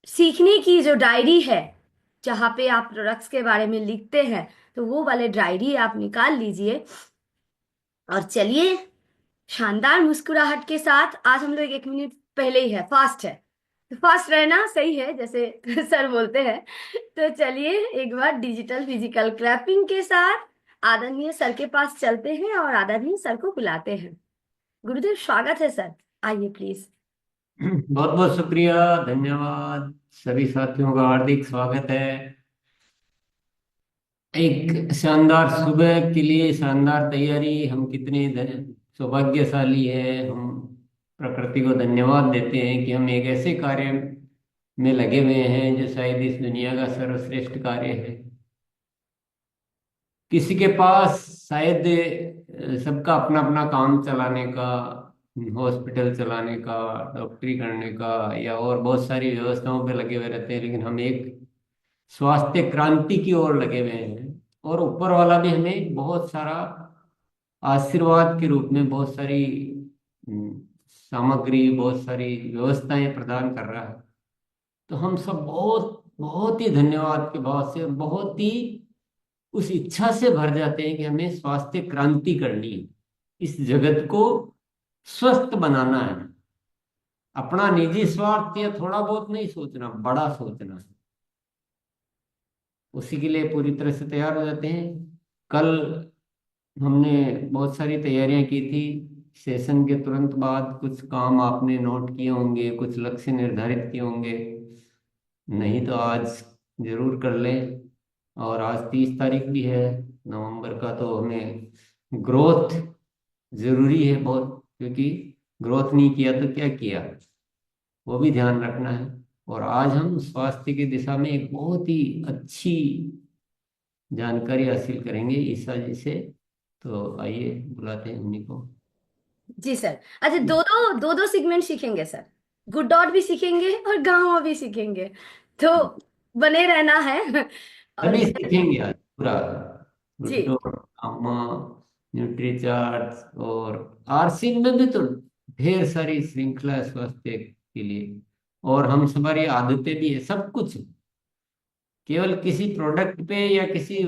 सीखने की जो डायरी है, जहाँ पे आप प्रोडक्ट्स के बारे में लिखते हैं, तो वो वाले डायरी आप निकाल लीजिए। और चलिए, शानदार मुस्कुराहट के साथ आज हम लोग 1 मिनट पहले ही है, फास्ट है तो फास्ट रहना सही है, जैसे सर बोलते हैं। तो चलिए एक बार डिजिटल फिजिकल क्लैपिंग के साथ आदरणीय सर के पास चलते हैं और आदरणीय सर को बुलाते हैं। गुरुदेव, स्वागत है सर। आइए प्लीज। बहुत बहुत शुक्रिया। धन्यवाद। सभी साथियों का हार्दिक स्वागत है। एक शानदार सुबह के लिए शानदार तैयारी। हम कितने सौभाग्यशाली है। हम प्रकृति को धन्यवाद देते हैं कि हम एक ऐसे कार्य में लगे हुए हैं जो शायद इस दुनिया का सर्वश्रेष्ठ कार्य है। किसी के पास शायद सबका अपना अपना काम चलाने का, हॉस्पिटल चलाने का, डॉक्टरी करने का या और बहुत सारी व्यवस्थाओं पे लगे हुए रहते हैं, लेकिन हम एक स्वास्थ्य क्रांति की ओर लगे हुए हैं। और ऊपर वाला भी हमें बहुत सारा आशीर्वाद के रूप में बहुत सारी हम्म, सामग्री, बहुत सारी व्यवस्थाएं प्रदान कर रहा है। तो हम सब बहुत बहुत ही धन्यवाद के भाव से, बहुत ही उस इच्छा से भर जाते हैं कि हमें स्वास्थ्य क्रांति करनी है। इस जगत को स्वस्थ बनाना है। अपना निजी स्वार्थ या थोड़ा बहुत नहीं सोचना, बड़ा सोचना है। उसी के लिए पूरी तरह से तैयार हो जाते हैं। कल हमने बहुत सारी तैयारियां की थी। सेशन के तुरंत बाद कुछ काम आपने नोट किए होंगे, कुछ लक्ष्य निर्धारित किए होंगे। नहीं तो आज जरूर कर लें। और आज 30 तारीख भी है नवंबर का, तो हमें ग्रोथ जरूरी है बहुत, क्योंकि ग्रोथ नहीं किया तो क्या किया, वो भी ध्यान रखना है। और आज हम स्वास्थ्य की दिशा में एक बहुत ही अच्छी जानकारी हासिल करेंगे ईसा जी से। तो आइए बुलाते हैं उन्हीं को। जी सर। अच्छा, दो दो दो दो सेगमेंट सीखेंगे सर। गुड डॉट भी सीखेंगे और गांव भी सीखेंगे, तो बने रहना है। और सभी सीखेंगे आज पूरा। जी। गुड्डो, अम्मा, न्यूट्रीचार्ट और आरसीन में भी तो ढेर सारी श्रृंखला है स्वास्थ्य के लिए। और हम हमारी आदतें भी है, सब कुछ। केवल किसी प्रोडक्ट पे या किसी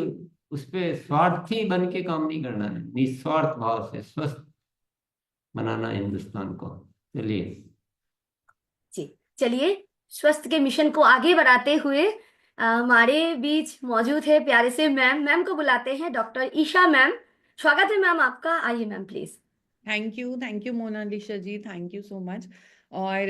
उस पे स्वार्थी बन के काम नहीं करना है, निस्वार्थ भाव से स्वस्थ बनाना है हिंदुस्तान को। चलिए। जी। चलिए, स्वस्थ के मिशन को आगे बढ़ाते हुए हमारे बीच मौजूद है प्यारे से मैम। मैम को बुलाते हैं, डॉक्टर ईशा मैम। स्वागत है मैम आपका। आइए ma'am please. Thank you Monalisa ji, thank you so much. और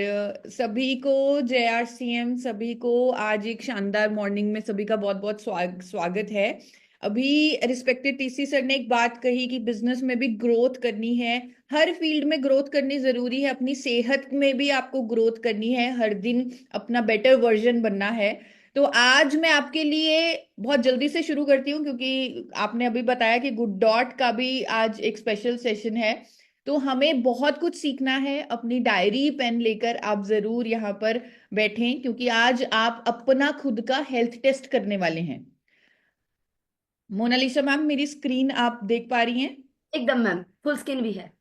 सभी को जय आर सी एम, सभी को आज एक शानदार मॉर्निंग में सभी का बहुत बहुत स्वागत है। अभी रिस्पेक्टेड टीसी सर ने एक बात कही कि बिजनेस में भी ग्रोथ करनी है। हर फील्ड में ग्रोथ करनी जरूरी है, अपनी सेहत में भी आपको ग्रोथ करनी है, हर दिन अपना बेटर वर्जन बनना है। तो आज मैं आपके लिए बहुत जल्दी से शुरू करती हूँ, क्योंकि आपने अभी बताया कि गुड डॉट का भी आज एक स्पेशल सेशन है। तो हमें बहुत कुछ सीखना है। अपनी डायरी पेन लेकर आप जरूर यहाँ पर बैठें, क्योंकि आज आप अपना खुद का हेल्थ टेस्ट करने वाले हैं। मोनालिसा मैम, मेरी स्क्रीन आप देख पा रही हैं? एकदम मैम, फुल स्क्रीन भी है।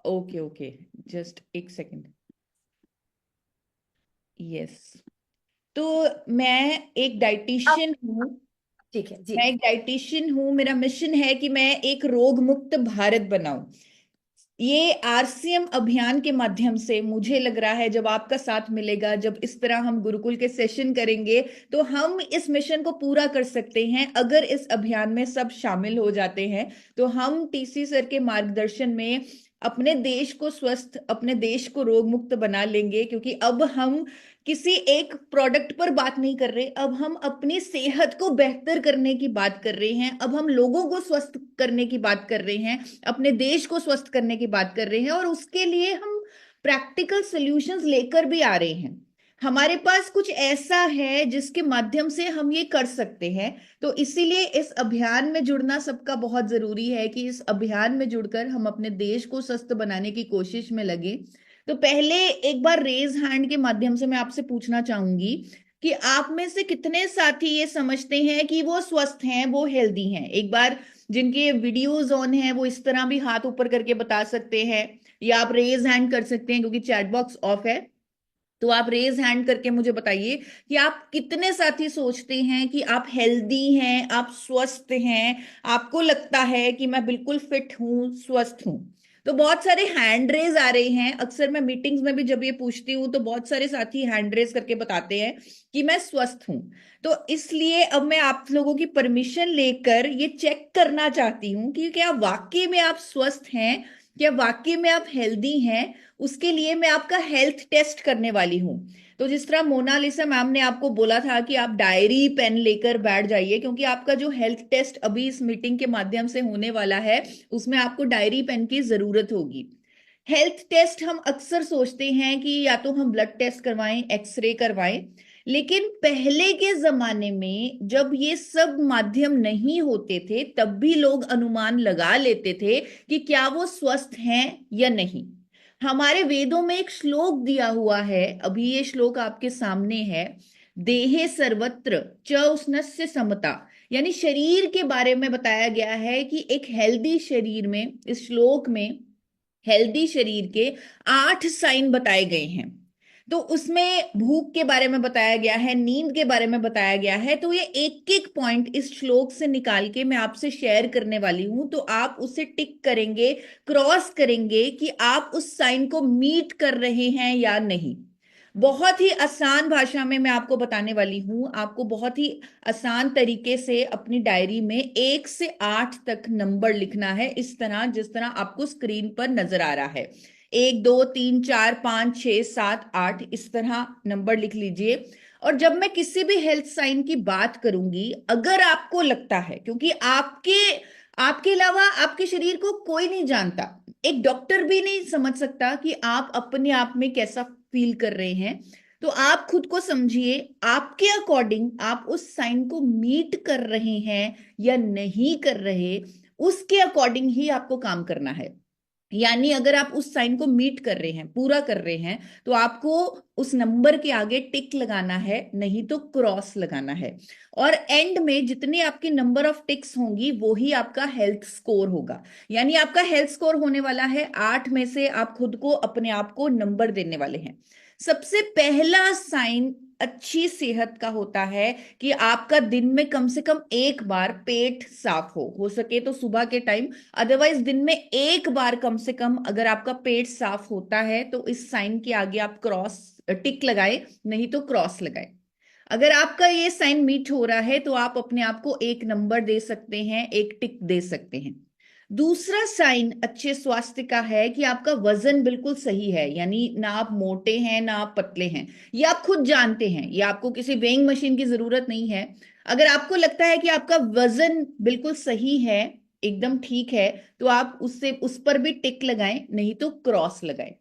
ओके ओके, जस्ट एक सेकेंड। यस। तो मैं एक अब डाइटिशियन हूँ। ठीक है जी। मैं एक डाइटिशियन हूँ, मेरा मिशन है कि मैं एक रोग मुक्त भारत बनाऊं। ये आरसीएम अभियान के माध्यम से मुझे लग रहा है, जब आपका साथ मिलेगा, जब इस तरह हम गुरुकुल के सेशन करेंगे, तो हम इस मिशन को पूरा कर सकते हैं। अगर इस अभियान में सब शामिल हो जाते हैं, तो हम टीसी सर के मार्गदर्शन में अपने देश को स्वस्थ, अपने देश को रोग मुक्त बना लेंगे। क्योंकि अब हम किसी एक प्रोडक्ट पर बात नहीं कर रहे, अब हम अपनी सेहत को बेहतर करने की बात कर रहे हैं, अब हम लोगों को स्वस्थ करने की बात कर रहे हैं, अपने देश को स्वस्थ करने की बात कर रहे हैं। और उसके लिए हम प्रैक्टिकल सॉल्यूशंस लेकर भी आ रहे हैं। हमारे पास कुछ ऐसा है जिसके माध्यम से हम ये कर सकते हैं। तो इसीलिए इस अभियान में जुड़ना सबका बहुत जरूरी है, कि इस अभियान में जुड़कर हम अपने देश को स्वस्थ बनाने की कोशिश में लगे। तो पहले एक बार रेज हैंड के माध्यम से मैं आपसे पूछना चाहूंगी कि आप में से कितने साथी ये समझते हैं कि वो स्वस्थ हैं, वो हेल्दी हैं। एक बार जिनके वीडियोज ऑन है वो इस तरह भी हाथ ऊपर करके बता सकते हैं, या आप रेज हैंड कर सकते हैं, क्योंकि चैट बॉक्स ऑफ है। तो आप रेज हैंड करके मुझे बताइए कि आप कितने साथी सोचते हैं कि आप हेल्दी हैं, आप स्वस्थ हैं, आपको लगता है कि मैं बिल्कुल फिट हूं, स्वस्थ हूं। तो बहुत सारे हैंड रेज आ रहे हैं। अक्सर मैं मीटिंग्स में भी जब ये पूछती हूँ तो बहुत सारे साथी हैंड रेज करके बताते हैं कि मैं स्वस्थ हूं। तो इसलिए अब मैं आप लोगों की परमिशन लेकर ये चेक करना चाहती हूँ कि क्या वाकई में आप स्वस्थ हैं, क्या वाकई में आप हेल्दी हैं। उसके लिए मैं आपका हेल्थ टेस्ट करने वाली हूँ। तो जिस तरह मोनालिसा मैम ने आपको बोला था कि आप डायरी पेन लेकर बैठ जाइए, क्योंकि आपका जो हेल्थ टेस्ट अभी इस मीटिंग के माध्यम से होने वाला है उसमें आपको डायरी पेन की जरूरत होगी। हेल्थ टेस्ट हम अक्सर सोचते हैं कि या तो हम ब्लड टेस्ट करवाएं, एक्सरे करवाएं, लेकिन पहले के जमाने में जब ये सब माध्यम नहीं होते थे तब भी लोग अनुमान लगा लेते थे कि क्या वो स्वस्थ हैं या नहीं। हमारे वेदों में एक श्लोक दिया हुआ है, अभी ये श्लोक आपके सामने है। देहे सर्वत्र च उष्णस्य समता, यानी शरीर के बारे में बताया गया है कि एक हेल्दी शरीर में, इस श्लोक में हेल्दी शरीर के 8 साइन बताए गए हैं। तो उसमें भूख के बारे में बताया गया है, नींद के बारे में बताया गया है। तो ये एक एक पॉइंट इस श्लोक से निकाल के मैं आपसे शेयर करने वाली हूं, तो आप उसे टिक करेंगे, क्रॉस करेंगे कि आप उस साइन को मीट कर रहे हैं या नहीं। बहुत ही आसान भाषा में मैं आपको बताने वाली हूं। आपको बहुत ही आसान तरीके से अपनी डायरी में 1 से 8 तक नंबर लिखना है, इस तरह जिस तरह आपको स्क्रीन पर नजर आ रहा है। 1 2 3 4 5 6 7 8 इस तरह नंबर लिख लीजिए। और जब मैं किसी भी हेल्थ साइन की बात करूंगी, अगर आपको लगता है, क्योंकि आपके आपके अलावा आपके शरीर को कोई नहीं जानता, एक डॉक्टर भी नहीं समझ सकता कि आप अपने आप में कैसा फील कर रहे हैं, तो आप खुद को समझिए, आपके अकॉर्डिंग आप उस साइन को मीट कर रहे हैं या नहीं कर रहे, उसके अकॉर्डिंग ही आपको काम करना है। यानी अगर आप उस साइन को मीट कर रहे हैं, पूरा कर रहे हैं, तो आपको उस नंबर के आगे टिक लगाना है, नहीं तो क्रॉस लगाना है। और एंड में जितने आपके नंबर ऑफ टिक्स होंगी वो ही आपका हेल्थ स्कोर होगा। यानी आपका हेल्थ स्कोर होने वाला है 8 में से आप खुद को, अपने आप को नंबर देने वाले हैं। सबसे पहला साइन अच्छी सेहत का होता है कि आपका दिन में कम से कम एक बार पेट साफ हो सके तो सुबह के टाइम, अदरवाइज दिन में एक बार कम से कम अगर आपका पेट साफ होता है तो इस साइन के आगे आप क्रॉस टिक लगाए, नहीं तो क्रॉस लगाए। अगर आपका ये साइन मीट हो रहा है तो आप अपने आप को एक नंबर दे सकते हैं, एक टिक दे सकते हैं। दूसरा साइन अच्छे स्वास्थ्य का है कि आपका वजन बिल्कुल सही है, यानी ना आप मोटे हैं ना आप पतले हैं। ये आप खुद जानते हैं, ये आपको किसी वेइंग मशीन की जरूरत नहीं है। अगर आपको लगता है कि आपका वजन बिल्कुल सही है, एकदम ठीक है, तो आप उससे उस पर भी टिक लगाएं, नहीं तो क्रॉस लगाएं।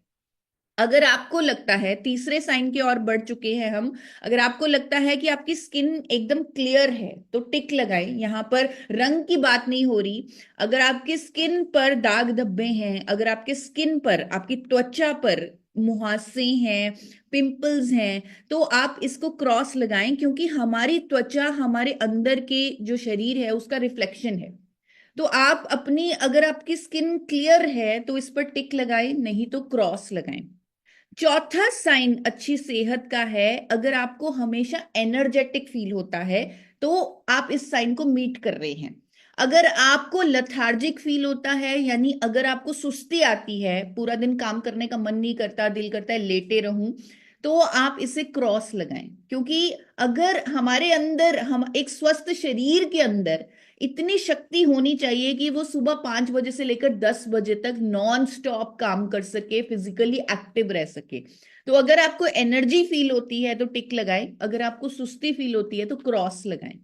अगर आपको लगता है, तीसरे साइन की ओर बढ़ चुके हैं हम, अगर आपको लगता है कि आपकी स्किन एकदम क्लियर है तो टिक लगाएं, यहां पर रंग की बात नहीं हो रही। अगर आपकी स्किन पर दाग धब्बे हैं, अगर आपके स्किन पर, आपकी त्वचा पर मुहासे हैं, पिंपल्स हैं, तो आप इसको क्रॉस लगाएं, क्योंकि हमारी त्वचा हमारे अंदर के जो शरीर है उसका रिफ्लेक्शन है। तो आप अपनी, अगर आपकी स्किन क्लियर है तो इस पर टिक लगाएं, नहीं तो क्रॉस लगाएं। चौथा साइन अच्छी सेहत का है, अगर आपको हमेशा एनर्जेटिक फील होता है तो आप इस साइन को मीट कर रहे हैं। अगर आपको लथार्जिक फील होता है, यानी अगर आपको सुस्ती आती है, पूरा दिन काम करने का मन नहीं करता, दिल करता है लेटे रहूं, तो आप इसे क्रॉस लगाएं। क्योंकि अगर हमारे अंदर, हम एक स्वस्थ शरीर के अंदर इतनी शक्ति होनी चाहिए कि वो सुबह 5 बजे से लेकर 10 बजे तक नॉन स्टॉप काम कर सके, फिजिकली एक्टिव रह सके। तो अगर आपको एनर्जी फील होती है तो टिक लगाएं, अगर आपको सुस्ती फील होती है तो क्रॉस लगाएं।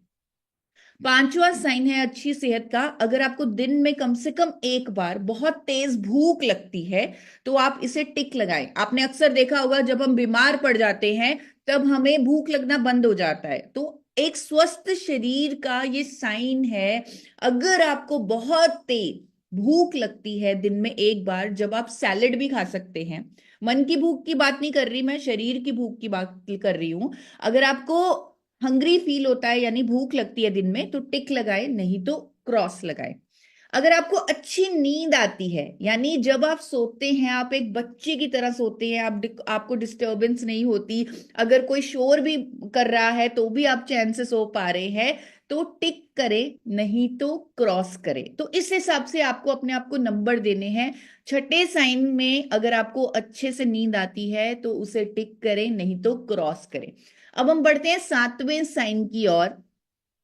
पांचवा साइन है अच्छी सेहत का, अगर आपको दिन में कम से कम एक बार बहुत तेज भूख लगती है तो आप इसे टिक लगाएं। आपने अक्सर देखा होगा जब हम बीमार पड़ जाते हैं तब हमें भूख लगना बंद हो जाता है, तो एक स्वस्थ शरीर का ये साइन है। अगर आपको बहुत तेज भूख लगती है दिन में एक बार, जब आप सैलेड भी खा सकते हैं, मन की भूख की बात नहीं कर रही मैं, शरीर की भूख की बात कर रही हूं। अगर आपको हंग्री फील होता है, यानी भूख लगती है दिन में, तो टिक लगाए, नहीं तो क्रॉस लगाए। अगर आपको अच्छी नींद आती है, यानी जब आप सोते हैं आप एक बच्चे की तरह सोते हैं, आपको डिस्टरबेंस नहीं होती, अगर कोई शोर भी कर रहा है तो भी आप चैन से सो पा रहे हैं, तो टिक करे, नहीं तो क्रॉस करे। तो इस हिसाब से आपको अपने आप को नंबर देने हैं। छठे साइन में अगर आपको अच्छे से नींद आती है तो उसे टिक करें, नहीं तो क्रॉस करें। अब हम बढ़ते हैं सातवें साइन की ओर।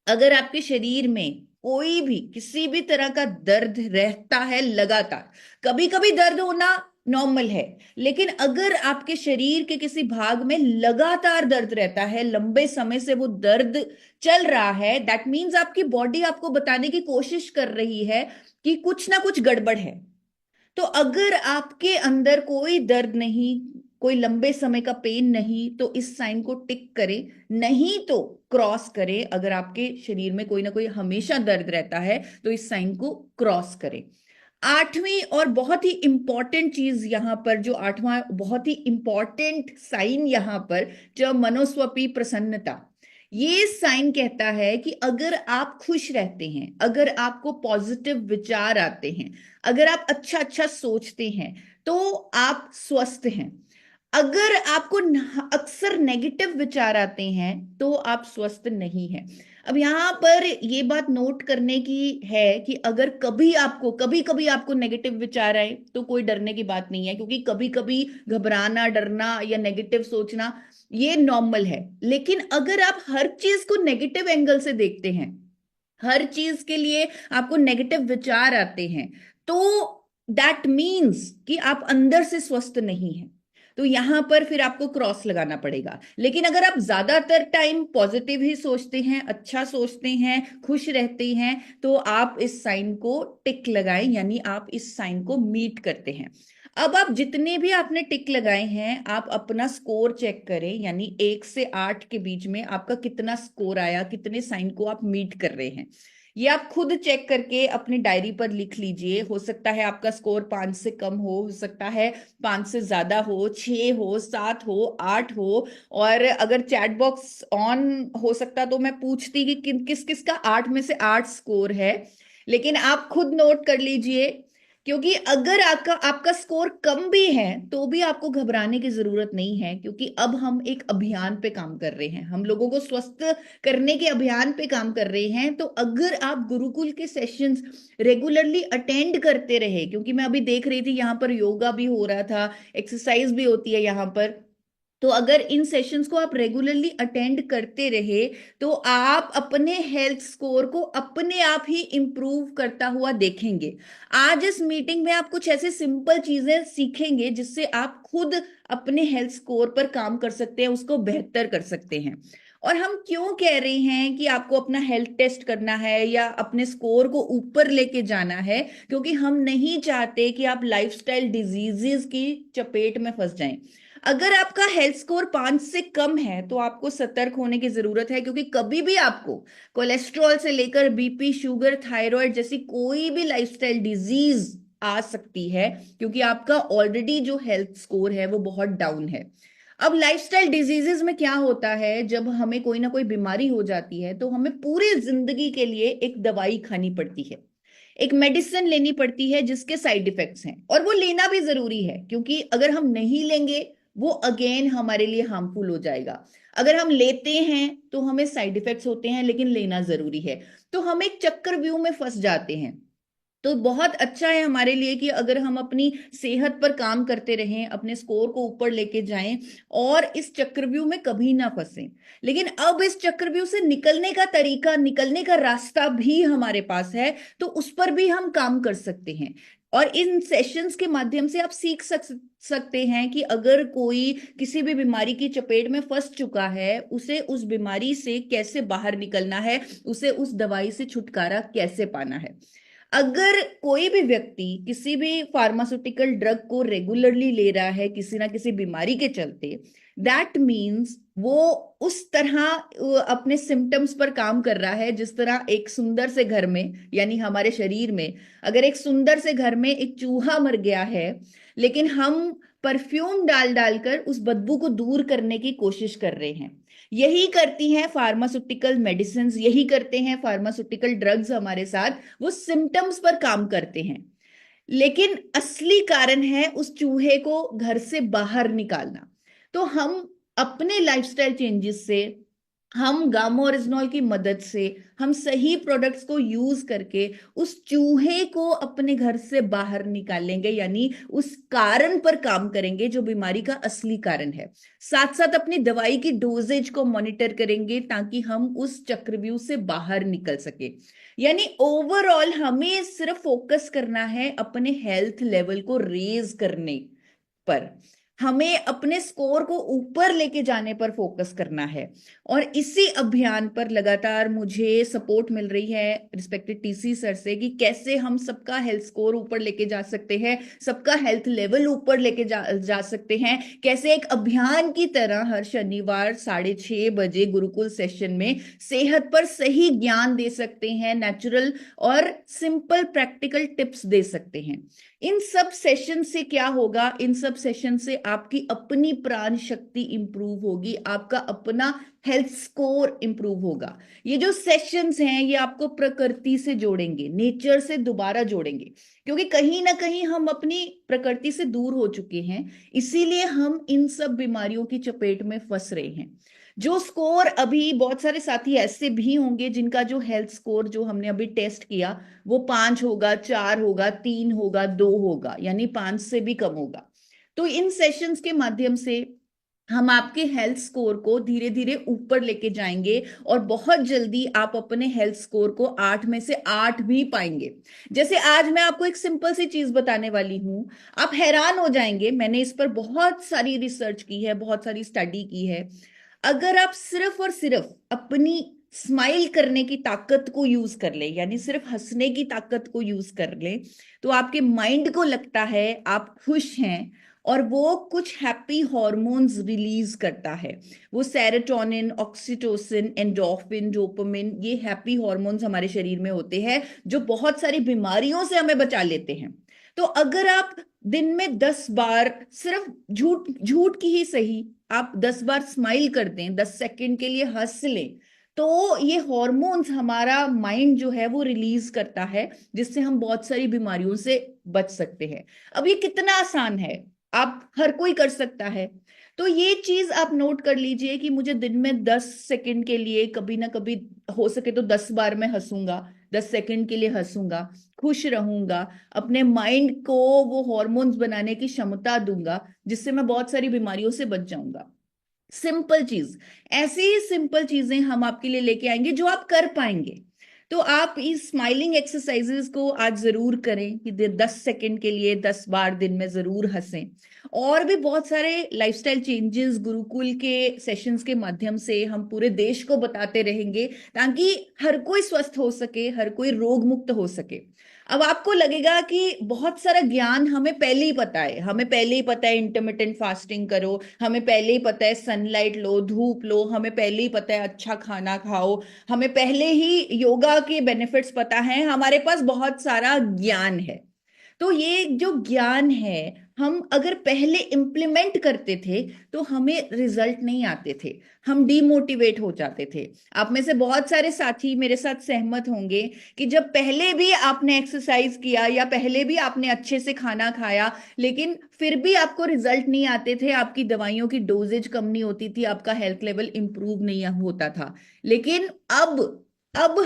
अगर आपके शरीर में कोई भी किसी भी तरह का दर्द रहता है लगातार, कभी कभी दर्द होना नॉर्मल है, लेकिन अगर आपके शरीर के किसी भाग में लगातार दर्द रहता है, लंबे समय से वो दर्द चल रहा है, दैट मीन्स आपकी बॉडी आपको बताने की कोशिश कर रही है कि कुछ ना कुछ गड़बड़ है। तो अगर आपके अंदर कोई दर्द नहीं, कोई लंबे समय का पेन नहीं, तो इस साइन को टिक करें, नहीं तो क्रॉस करें। अगर आपके शरीर में कोई ना कोई हमेशा दर्द रहता है तो इस साइन को क्रॉस करें। आठवीं और बहुत ही इंपॉर्टेंट चीज यहां पर, जो आठवां बहुत ही इंपॉर्टेंट साइन यहां पर, जो मनोस्वपी प्रसन्नता, ये साइन कहता है कि अगर आप खुश रहते हैं, अगर आपको पॉजिटिव विचार आते हैं, अगर आप अच्छा अच्छा सोचते हैं, तो आप स्वस्थ हैं। अगर आपको अक्सर नेगेटिव विचार आते हैं तो आप स्वस्थ नहीं हैं। अब यहाँ पर ये बात नोट करने की है कि अगर कभी कभी आपको नेगेटिव विचार आए तो कोई डरने की बात नहीं है, क्योंकि कभी कभी घबराना, डरना या नेगेटिव सोचना ये नॉर्मल है। लेकिन अगर आप हर चीज को नेगेटिव एंगल से देखते हैं, हर चीज के लिए आपको नेगेटिव विचार आते हैं, तो दैट मीन्स कि आप अंदर से स्वस्थ नहीं हैं। तो यहां पर फिर आपको क्रॉस लगाना पड़ेगा। लेकिन अगर आप ज्यादातर टाइम पॉजिटिव ही सोचते हैं, अच्छा सोचते हैं, खुश रहते हैं, तो आप इस साइन को टिक लगाएं, यानी आप इस साइन को मीट करते हैं। अब आप जितने भी आपने टिक लगाए हैं, आप अपना स्कोर चेक करें, यानी 1 से 8 के बीच में आपका कितना स्कोर आया, कितने साइन को आप मीट कर रहे हैं। ये आप खुद चेक करके अपनी डायरी पर लिख लीजिए। हो सकता है आपका स्कोर 5 से कम हो सकता है 5 से ज्यादा हो, 6 हो, 7 हो, 8 हो। और अगर चैट बॉक्स ऑन हो सकता तो मैं पूछती कि किस किस का 8 में से 8 स्कोर है, लेकिन आप खुद नोट कर लीजिए। क्योंकि अगर आपका आपका स्कोर कम भी है तो भी आपको घबराने की जरूरत नहीं है, क्योंकि अब हम एक अभियान पे काम कर रहे हैं, हम लोगों को स्वस्थ करने के अभियान पे काम कर रहे हैं। तो अगर आप गुरुकुल के सेशंस रेगुलरली अटेंड करते रहे, क्योंकि मैं अभी देख रही थी यहाँ पर योगा भी हो रहा था, एक्सरसाइज भी होती है यहाँ पर, तो अगर इन सेशंस को आप रेगुलरली अटेंड करते रहे तो आप अपने हेल्थ स्कोर को अपने आप ही इंप्रूव करता हुआ देखेंगे। आज इस मीटिंग में आप कुछ ऐसे सिंपल चीजें सीखेंगे जिससे आप खुद अपने हेल्थ स्कोर पर काम कर सकते हैं, उसको बेहतर कर सकते हैं। और हम क्यों कह रहे हैं कि आपको अपना हेल्थ टेस्ट करना है या अपने स्कोर को ऊपर लेके जाना है, क्योंकि हम नहीं चाहते कि आप लाइफस्टाइल डिजीजेस की चपेट में फंस जाएं। अगर आपका हेल्थ स्कोर 5 से कम है तो आपको सतर्क होने की जरूरत है, क्योंकि कभी भी आपको कोलेस्ट्रॉल से लेकर बीपी, शुगर, थायराइड जैसी कोई भी लाइफस्टाइल डिजीज आ सकती है, क्योंकि आपका ऑलरेडी जो हेल्थ स्कोर है वो बहुत डाउन है। अब लाइफस्टाइल डिजीजेस में क्या होता है, जब हमें कोई ना कोई बीमारी हो जाती है तो हमें पूरी जिंदगी के लिए एक दवाई खानी पड़ती है, एक मेडिसिन लेनी पड़ती है जिसके साइड इफेक्ट्स हैं, और वो लेना भी जरूरी है, क्योंकि अगर हम नहीं लेंगे वो अगेन हमारे लिए हार्मफुल हो जाएगा। अगर हम लेते हैं तो हमें साइड इफेक्ट्स होते हैं, लेकिन लेना जरूरी है। तो हम एक चक्रव्यूह में फंस जाते हैं। तो बहुत अच्छा है हमारे लिए कि अगर हम अपनी सेहत पर काम करते रहें, अपने स्कोर को ऊपर लेके जाएं और इस चक्रव्यूह में कभी ना फंसें। लेकिन अब इस चक्रव्यूह से निकलने का तरीका, निकलने का रास्ता भी हमारे पास है, तो उस पर भी हम काम कर सकते हैं। और इन सेशंस के माध्यम से आप सीख सकते हैं कि अगर कोई किसी भी बीमारी की चपेट में फंस चुका है, उसे उस बीमारी से कैसे बाहर निकलना है, उसे उस दवाई से छुटकारा कैसे पाना है। अगर कोई भी व्यक्ति किसी भी फार्मास्यूटिकल ड्रग को रेगुलरली ले रहा है किसी ना किसी बीमारी के चलते, दैट मीन्स वो उस तरह अपने सिम्टम्स पर काम कर रहा है जिस तरह एक सुंदर से घर में, यानी हमारे शरीर में अगर एक सुंदर से घर में एक चूहा मर गया है, लेकिन हम परफ्यूम डाल डालकर उस बदबू को दूर करने की कोशिश कर रहे हैं। यही करती हैं फार्मास्यूटिकल मेडिसिन, यही करते हैं फार्मास्यूटिकल ड्रग्स हमारे साथ, वो सिम्टम्स पर काम करते हैं। लेकिन असली कारण है उस चूहे को घर से बाहर निकालना। तो हम अपने लाइफस्टाइल चेंजेस से, हम गामा ओरिजिनॉल की मदद से, हम सही प्रोडक्ट्स को यूज करके उस चूहे को अपने घर से बाहर निकालेंगे, यानी उस कारण पर काम करेंगे जो बीमारी का असली कारण है। साथ साथ अपनी दवाई की डोजेज को मॉनिटर करेंगे ताकि हम उस चक्रव्यूह से बाहर निकल सके। यानी ओवरऑल हमें सिर्फ फोकस करना है अपने हेल्थ लेवल को रेज करने पर, हमें अपने स्कोर को ऊपर लेके जाने पर फोकस करना है। और इसी अभियान पर लगातार मुझे सपोर्ट मिल रही है रिस्पेक्टेड टीसी सर से कि कैसे हम सबका हेल्थ स्कोर ऊपर लेके जा सकते हैं, सबका हेल्थ लेवल ऊपर लेके जा सकते हैं, कैसे एक अभियान की तरह हर शनिवार 6:30 बजे गुरुकुल सेशन में सेहत पर सही ज्ञान दे सकते हैं, नेचुरल और सिंपल प्रैक्टिकल टिप्स दे सकते हैं। इन सब सेशन से क्या होगा, इन सब सेशन से आपकी अपनी प्राण शक्ति इंप्रूव होगी, आपका अपना हेल्थ स्कोर इंप्रूव होगा। ये जो सेशंस हैं ये आपको प्रकृति से जोड़ेंगे, नेचर से दोबारा जोड़ेंगे, क्योंकि कहीं ना कहीं हम अपनी प्रकृति से दूर हो चुके हैं, इसीलिए हम इन सब बीमारियों की चपेट में फंस रहे हैं। जो स्कोर, अभी बहुत सारे साथी ऐसे भी होंगे जिनका जो हेल्थ स्कोर जो हमने अभी टेस्ट किया वो 5 होगा, 4 होगा, 3 होगा, 2 होगा, यानी 5 से भी कम होगा। तो इन सेशंस के माध्यम से हम आपके हेल्थ स्कोर को धीरे धीरे ऊपर लेके जाएंगे और बहुत जल्दी आप अपने हेल्थ स्कोर को 8 में से 8 भी पाएंगे। जैसे आज मैं आपको एक सिंपल सी चीज बताने वाली हूं, आप हैरान हो जाएंगे। मैंने इस पर बहुत सारी रिसर्च की है, बहुत सारी स्टडी की है। अगर आप सिर्फ और सिर्फ अपनी स्माइल करने की ताकत को यूज कर ले, यानी सिर्फ हंसने की ताकत को यूज कर ले, तो आपके माइंड को लगता है आप खुश हैं और वो कुछ हैप्पी हॉर्मोन्स रिलीज करता है। वो सेरोटोनिन, ऑक्सीटोसिन, एंडोर्फिन, डोपामिन, ये हैप्पी हॉर्मोन्स हमारे शरीर में होते हैं जो बहुत सारी बीमारियों से हमें बचा लेते हैं। तो अगर आप दिन में 10 बार सिर्फ झूठ झूठ की ही सही आप 10 बार स्माइल कर दें, 10 सेकंड के लिए हंस लें, तो ये हॉर्मोन्स हमारा माइंड जो है वो रिलीज करता है, जिससे हम बहुत सारी बीमारियों से बच सकते हैं। अब ये कितना आसान है, आप हर कोई कर सकता है। तो ये चीज आप नोट कर लीजिए कि मुझे दिन में 10 सेकंड के लिए कभी ना कभी, हो सके तो 10 बार मैं हंसूंगा, 10 सेकंड के लिए हंसूंगा, खुश रहूंगा, अपने माइंड को वो हॉर्मोन्स बनाने की क्षमता दूंगा, जिससे मैं बहुत सारी बीमारियों से बच जाऊंगा। सिंपल चीज, ऐसी ही सिंपल चीजें हम आपके लिए लेके आएंगे जो आप कर पाएंगे। तो आप इस स्माइलिंग एक्सरसाइजेस को आज जरूर करें कि 10 सेकंड के लिए 10 बार दिन में जरूर हंसें। और भी बहुत सारे लाइफस्टाइल चेंजेस गुरुकुल के सेशंस के माध्यम से हम पूरे देश को बताते रहेंगे, ताकि हर कोई स्वस्थ हो सके, हर कोई रोग मुक्त हो सके। अब आपको लगेगा कि बहुत सारा ज्ञान हमें पहले ही पता है, हमें पहले ही पता है इंटरमिटेंट फास्टिंग करो, हमें पहले ही पता है सनलाइट लो, धूप लो, हमें पहले ही पता है अच्छा खाना खाओ, हमें पहले ही योगा के बेनिफिट्स पता है, हमारे पास बहुत सारा ज्ञान है। तो ये जो ज्ञान है, हम अगर पहले इंप्लीमेंट करते थे तो हमें रिजल्ट नहीं आते थे, हम डीमोटिवेट हो जाते थे। आप में से बहुत सारे साथी मेरे साथ सहमत होंगे कि जब पहले भी आपने एक्सरसाइज किया या पहले भी आपने अच्छे से खाना खाया, लेकिन फिर भी आपको रिजल्ट नहीं आते थे, आपकी दवाइयों की डोजेज कम नहीं होती थी, आपका हेल्थ लेवल इंप्रूव नहीं होता था। लेकिन अब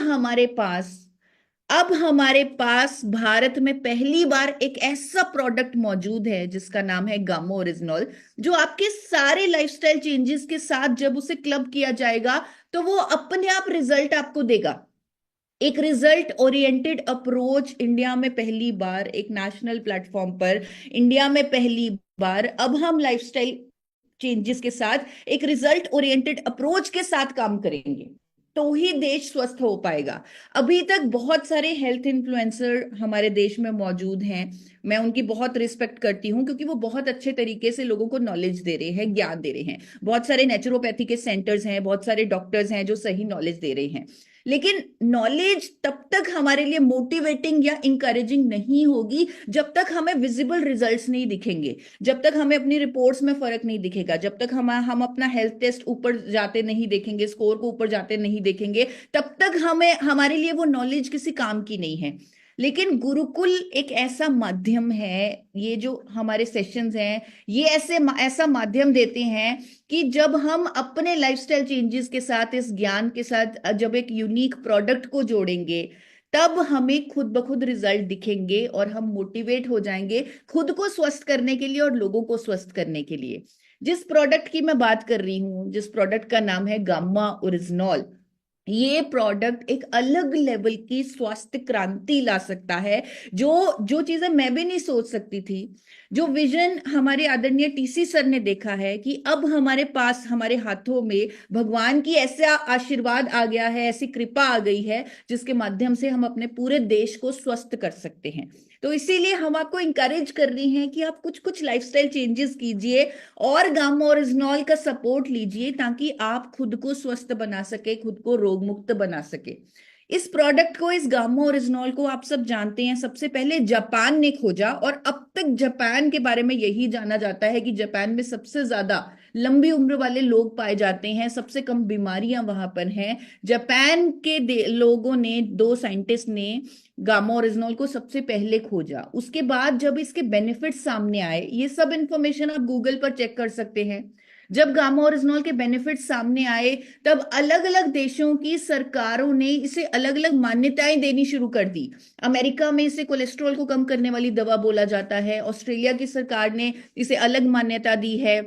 हमारे पास भारत में पहली बार एक ऐसा प्रोडक्ट मौजूद है जिसका नाम है गामा ओरिजिनॉल, जो आपके सारे लाइफस्टाइल चेंजेस के साथ जब उसे क्लब किया जाएगा तो वो अपने आप रिजल्ट आपको देगा। एक रिजल्ट ओरिएंटेड अप्रोच इंडिया में पहली बार, एक नेशनल प्लेटफॉर्म पर इंडिया में पहली बार अब हम लाइफस्टाइल चेंजेस के साथ एक रिजल्ट ओरिएंटेड अप्रोच के साथ काम करेंगे, तो ही देश स्वस्थ हो पाएगा। अभी तक बहुत सारे हेल्थ इन्फ्लुएंसर हमारे देश में मौजूद हैं, मैं उनकी बहुत रिस्पेक्ट करती हूँ, क्योंकि वो बहुत अच्छे तरीके से लोगों को नॉलेज दे रहे हैं, ज्ञान दे रहे हैं। बहुत सारे नेचुरोपैथी के सेंटर्स हैं, बहुत सारे डॉक्टर्स हैं जो सही नॉलेज दे रहे हैं। लेकिन नॉलेज तब तक हमारे लिए मोटिवेटिंग या इंकरेजिंग नहीं होगी जब तक हमें विजिबल रिजल्ट्स नहीं दिखेंगे, जब तक हमें अपनी रिपोर्ट्स में फर्क नहीं दिखेगा, जब तक हम अपना हेल्थ टेस्ट ऊपर जाते नहीं देखेंगे, स्कोर को ऊपर जाते नहीं देखेंगे, तब तक हमें हमारे लिए वो नॉलेज किसी काम की नहीं है। लेकिन गुरुकुल एक ऐसा माध्यम है, ये जो हमारे सेशंस हैं ये ऐसा माध्यम देते हैं कि जब हम अपने लाइफस्टाइल चेंजेस के साथ, इस ज्ञान के साथ जब एक यूनिक प्रोडक्ट को जोड़ेंगे, तब हमें खुद ब खुद रिजल्ट दिखेंगे और हम मोटिवेट हो जाएंगे खुद को स्वस्थ करने के लिए और लोगों को स्वस्थ करने के लिए। जिस प्रोडक्ट की मैं बात कर रही हूँ, जिस प्रोडक्ट का नाम है गामा ओरिजिनॉल, ये प्रोडक्ट एक अलग लेवल की स्वास्थ्य क्रांति ला सकता है। जो जो चीजें मैं भी नहीं सोच सकती थी, जो विजन हमारे आदरणीय टीसी सर ने देखा है कि अब हमारे पास, हमारे हाथों में भगवान की ऐसा आशीर्वाद आ गया है, ऐसी कृपा आ गई है जिसके माध्यम से हम अपने पूरे देश को स्वस्थ कर सकते हैं। तो इसीलिए हम आपको इंकरेज कर रही हैं कि आप कुछ कुछ लाइफस्टाइल चेंजेस कीजिए और गामा ओरिजिनॉल का सपोर्ट लीजिए ताकि आप खुद को स्वस्थ बना सके, खुद को रोग मुक्त बना सके। इस प्रोडक्ट को, इस गामा ओरिजिनॉल को आप सब जानते हैं, सबसे पहले जापान ने खोजा और अब तक जापान के बारे में यही जाना जाता है कि जापान में सबसे ज्यादा लंबी उम्र वाले लोग पाए जाते हैं, सबसे कम बीमारियां वहां पर हैं। जापान के लोगों ने, दो साइंटिस्ट ने गामा ओरिजिनॉल को सबसे पहले खोजा। उसके बाद जब इसके बेनिफिट्स सामने आए, ये सब इंफॉर्मेशन आप गूगल पर चेक कर सकते हैं, जब गामा ओरिजिनॉल के बेनिफिट्स सामने आए तब अलग अलग देशों की सरकारों ने इसे अलग अलग मान्यताएं देनी शुरू कर दी। अमेरिका में इसे कोलेस्ट्रॉल को कम करने वाली दवा बोला जाता है, ऑस्ट्रेलिया की सरकार ने इसे अलग मान्यता दी है,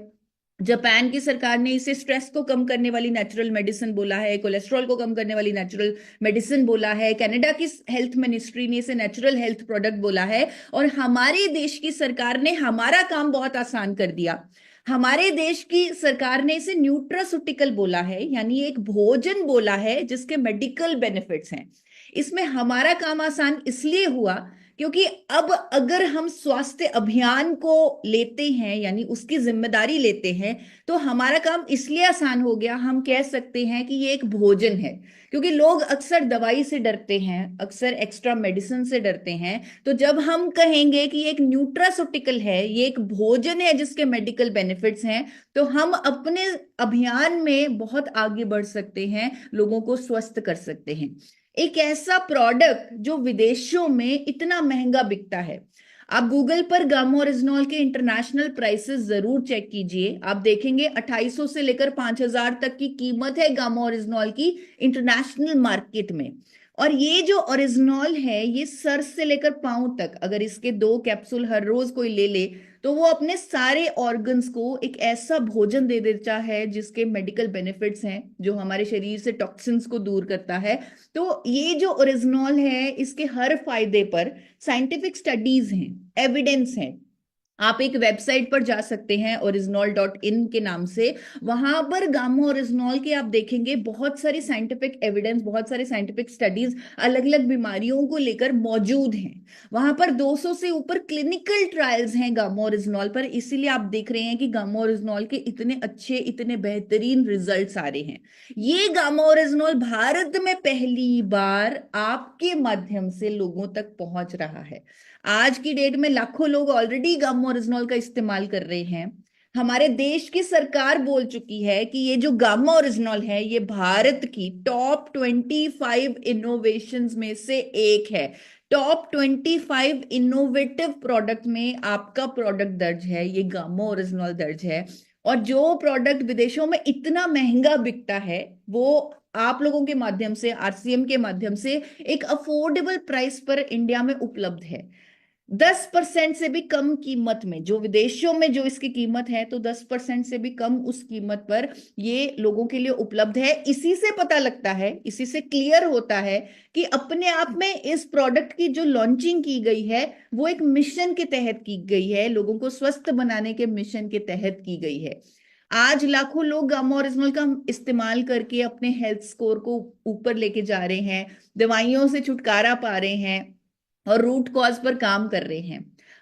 जापान की सरकार ने इसे स्ट्रेस को कम करने वाली नेचुरल मेडिसिन बोला है, कोलेस्ट्रॉल को कम करने वाली नेचुरल मेडिसिन बोला है, कनाडा की हेल्थ मिनिस्ट्री ने इसे नेचुरल हेल्थ प्रोडक्ट बोला है, और हमारे देश की सरकार ने हमारा काम बहुत आसान कर दिया। हमारे देश की सरकार ने इसे न्यूट्रास्यूटिकल बोला है, यानी एक भोजन बोला है जिसके मेडिकल बेनिफिट्स हैं। इसमें हमारा काम आसान इसलिए हुआ क्योंकि अब अगर हम स्वास्थ्य अभियान को लेते हैं, यानी उसकी जिम्मेदारी लेते हैं, तो हमारा काम इसलिए आसान हो गया। हम कह सकते हैं कि ये एक भोजन है, क्योंकि लोग अक्सर दवाई से डरते हैं, अक्सर एक्स्ट्रा मेडिसिन से डरते हैं। तो जब हम कहेंगे कि एक न्यूट्रास्यूटिकल है, ये एक भोजन है जिसके मेडिकल बेनिफिट्स हैं, तो हम अपने अभियान में बहुत आगे बढ़ सकते हैं, लोगों को स्वस्थ कर सकते हैं। एक ऐसा प्रोडक्ट जो विदेशों में इतना महंगा बिकता है, आप गूगल पर गामा ओरिजिनॉल के इंटरनेशनल प्राइसेस जरूर चेक कीजिए, आप देखेंगे 2800 से लेकर 5000 तक की कीमत है गामा ओरिजिनॉल की इंटरनेशनल मार्केट में। और ये जो ओरिजिनॉल है, ये सर से लेकर पांव तक, अगर इसके 2 कैप्सूल हर रोज कोई ले ले तो वो अपने सारे ऑर्गन्स को एक ऐसा भोजन दे देता है जिसके मेडिकल बेनिफिट्स हैं, जो हमारे शरीर से टॉक्सिन्स को दूर करता है। तो ये जो ओरिजिनॉल है, इसके हर फायदे पर साइंटिफिक स्टडीज हैं, एविडेंस हैं। आप एक वेबसाइट पर जा सकते हैं original.in के नाम से, वहां पर गामा ओरिजिनॉल के आप देखेंगे बहुत सारी साइंटिफिक एविडेंस, बहुत सारी साइंटिफिक स्टडीज अलग अलग बीमारियों को लेकर मौजूद हैं। वहां पर 200 से ऊपर क्लिनिकल ट्रायल्स हैं गामा ओरिजिनॉल पर, इसीलिए आप देख रहे हैं कि गामा ओरिजिनॉल के इतने अच्छे, इतने बेहतरीन रिजल्ट्स आ रहे हैं। ये गामा ओरिजिनॉल भारत में पहली बार आपके माध्यम से लोगों तक पहुंच रहा है। आज की डेट में लाखों लोग ऑलरेडी गामा ओरिजिनॉल का इस्तेमाल कर रहे हैं। हमारे देश की सरकार बोल चुकी है कि ये जो गामा ओरिजिनॉल है, ये भारत की टॉप 25 इनोवेशंस में से एक है। टॉप 25 इनोवेटिव प्रोडक्ट में आपका प्रोडक्ट दर्ज है, ये गामा ओरिजिनॉल दर्ज है। और जो प्रोडक्ट विदेशों में इतना महंगा बिकता है, वो आप लोगों के माध्यम से, आरसीएम के माध्यम से एक अफोर्डेबल प्राइस पर इंडिया में उपलब्ध है। 10% से भी कम कीमत में, जो विदेशों में जो इसकी कीमत है, तो 10% से भी कम उस कीमत पर ये लोगों के लिए उपलब्ध है। इसी से पता लगता है, इसी से क्लियर होता है कि अपने आप में इस प्रोडक्ट की जो लॉन्चिंग की गई है, वो एक मिशन के तहत की गई है, लोगों को स्वस्थ बनाने के मिशन के तहत की गई है। आज लाखों लोग गामा ओरिजिनल का इस्तेमाल करके अपने हेल्थ स्कोर को ऊपर लेके जा रहे हैं, दवाइयों से छुटकारा पा रहे हैं और रूट कॉज पर काम कर रहे हैं।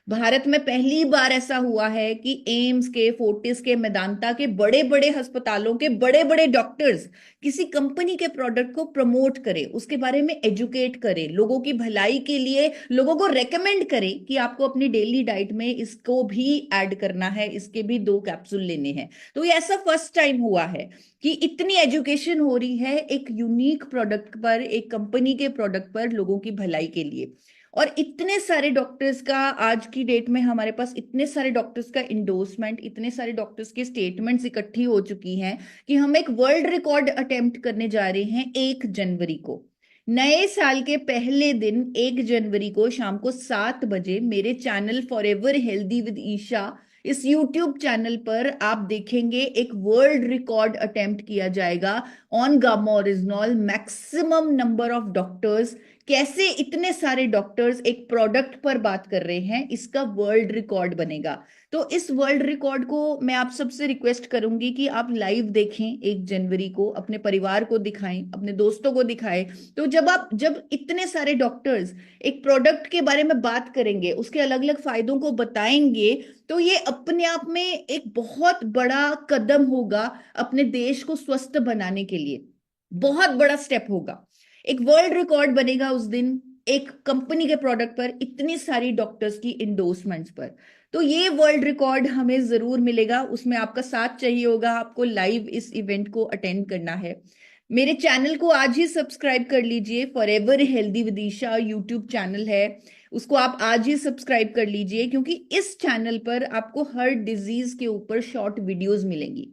भारत में पहली बार ऐसा हुआ है कि एम्स के, फोर्टिस के, मेदांता के बड़े बड़े अस्पतालों के बड़े बड़े डॉक्टर्स किसी कंपनी के प्रोडक्ट को प्रमोट करें, उसके बारे में एजुकेट करें, लोगों की भलाई के लिए लोगों को रेकमेंड करें कि आपको अपनी डेली डाइट में इसको भी ऐड करना है, इसके भी 2 कैप्सूल लेने हैं। तो ये ऐसा फर्स्ट टाइम हुआ है कि इतनी एजुकेशन हो रही है एक यूनिक प्रोडक्ट पर, एक कंपनी के प्रोडक्ट पर, लोगों की भलाई के लिए। और इतने सारे डॉक्टर्स का आज की डेट में हमारे पास इतने सारे डॉक्टर्स का इंडोर्समेंट, इतने सारे डॉक्टर्स के स्टेटमेंट्स इकट्ठी हो चुकी हैं कि हम एक वर्ल्ड रिकॉर्ड अटेम्प्ट करने जा रहे हैं 1 जनवरी को। नए साल के पहले दिन 1 जनवरी को शाम को 7 बजे मेरे channel forever healthy with Isha, इस यूट्यूब चैनल पर आप देखेंगे एक वर्ल्ड रिकॉर्ड अटेम्प्ट किया जाएगा on gamma oryzanol, maximum number of doctors, कैसे इतने सारे डॉक्टर्स एक प्रोडक्ट पर बात कर रहे हैं, इसका वर्ल्ड रिकॉर्ड बनेगा। तो इस वर्ल्ड रिकॉर्ड को मैं आप सबसे रिक्वेस्ट करूंगी कि आप लाइव देखें 1 जनवरी को, अपने परिवार को दिखाएं, अपने दोस्तों को दिखाएं। तो जब इतने सारे डॉक्टर्स एक प्रोडक्ट के बारे में बात करेंगे, उसके अलग अलग फायदों को बताएंगे, तो ये अपने आप में एक बहुत बड़ा कदम होगा अपने देश को स्वस्थ बनाने के लिए, बहुत बड़ा स्टेप होगा। एक वर्ल्ड रिकॉर्ड बनेगा उस दिन एक कंपनी के प्रोडक्ट पर, इतनी सारी डॉक्टर्स की इंडोर्समेंट्स पर। तो ये वर्ल्ड रिकॉर्ड हमें जरूर मिलेगा, उसमें आपका साथ चाहिए होगा, आपको लाइव इस इवेंट को अटेंड करना है। मेरे चैनल को आज ही सब्सक्राइब कर लीजिए, forever healthy with Isha YouTube channel है, उसको आप आज ही सब्सक्राइब कर लीजिए, क्योंकि इस चैनल पर आपको हर डिजीज के ऊपर शॉर्ट वीडियोस मिलेंगी।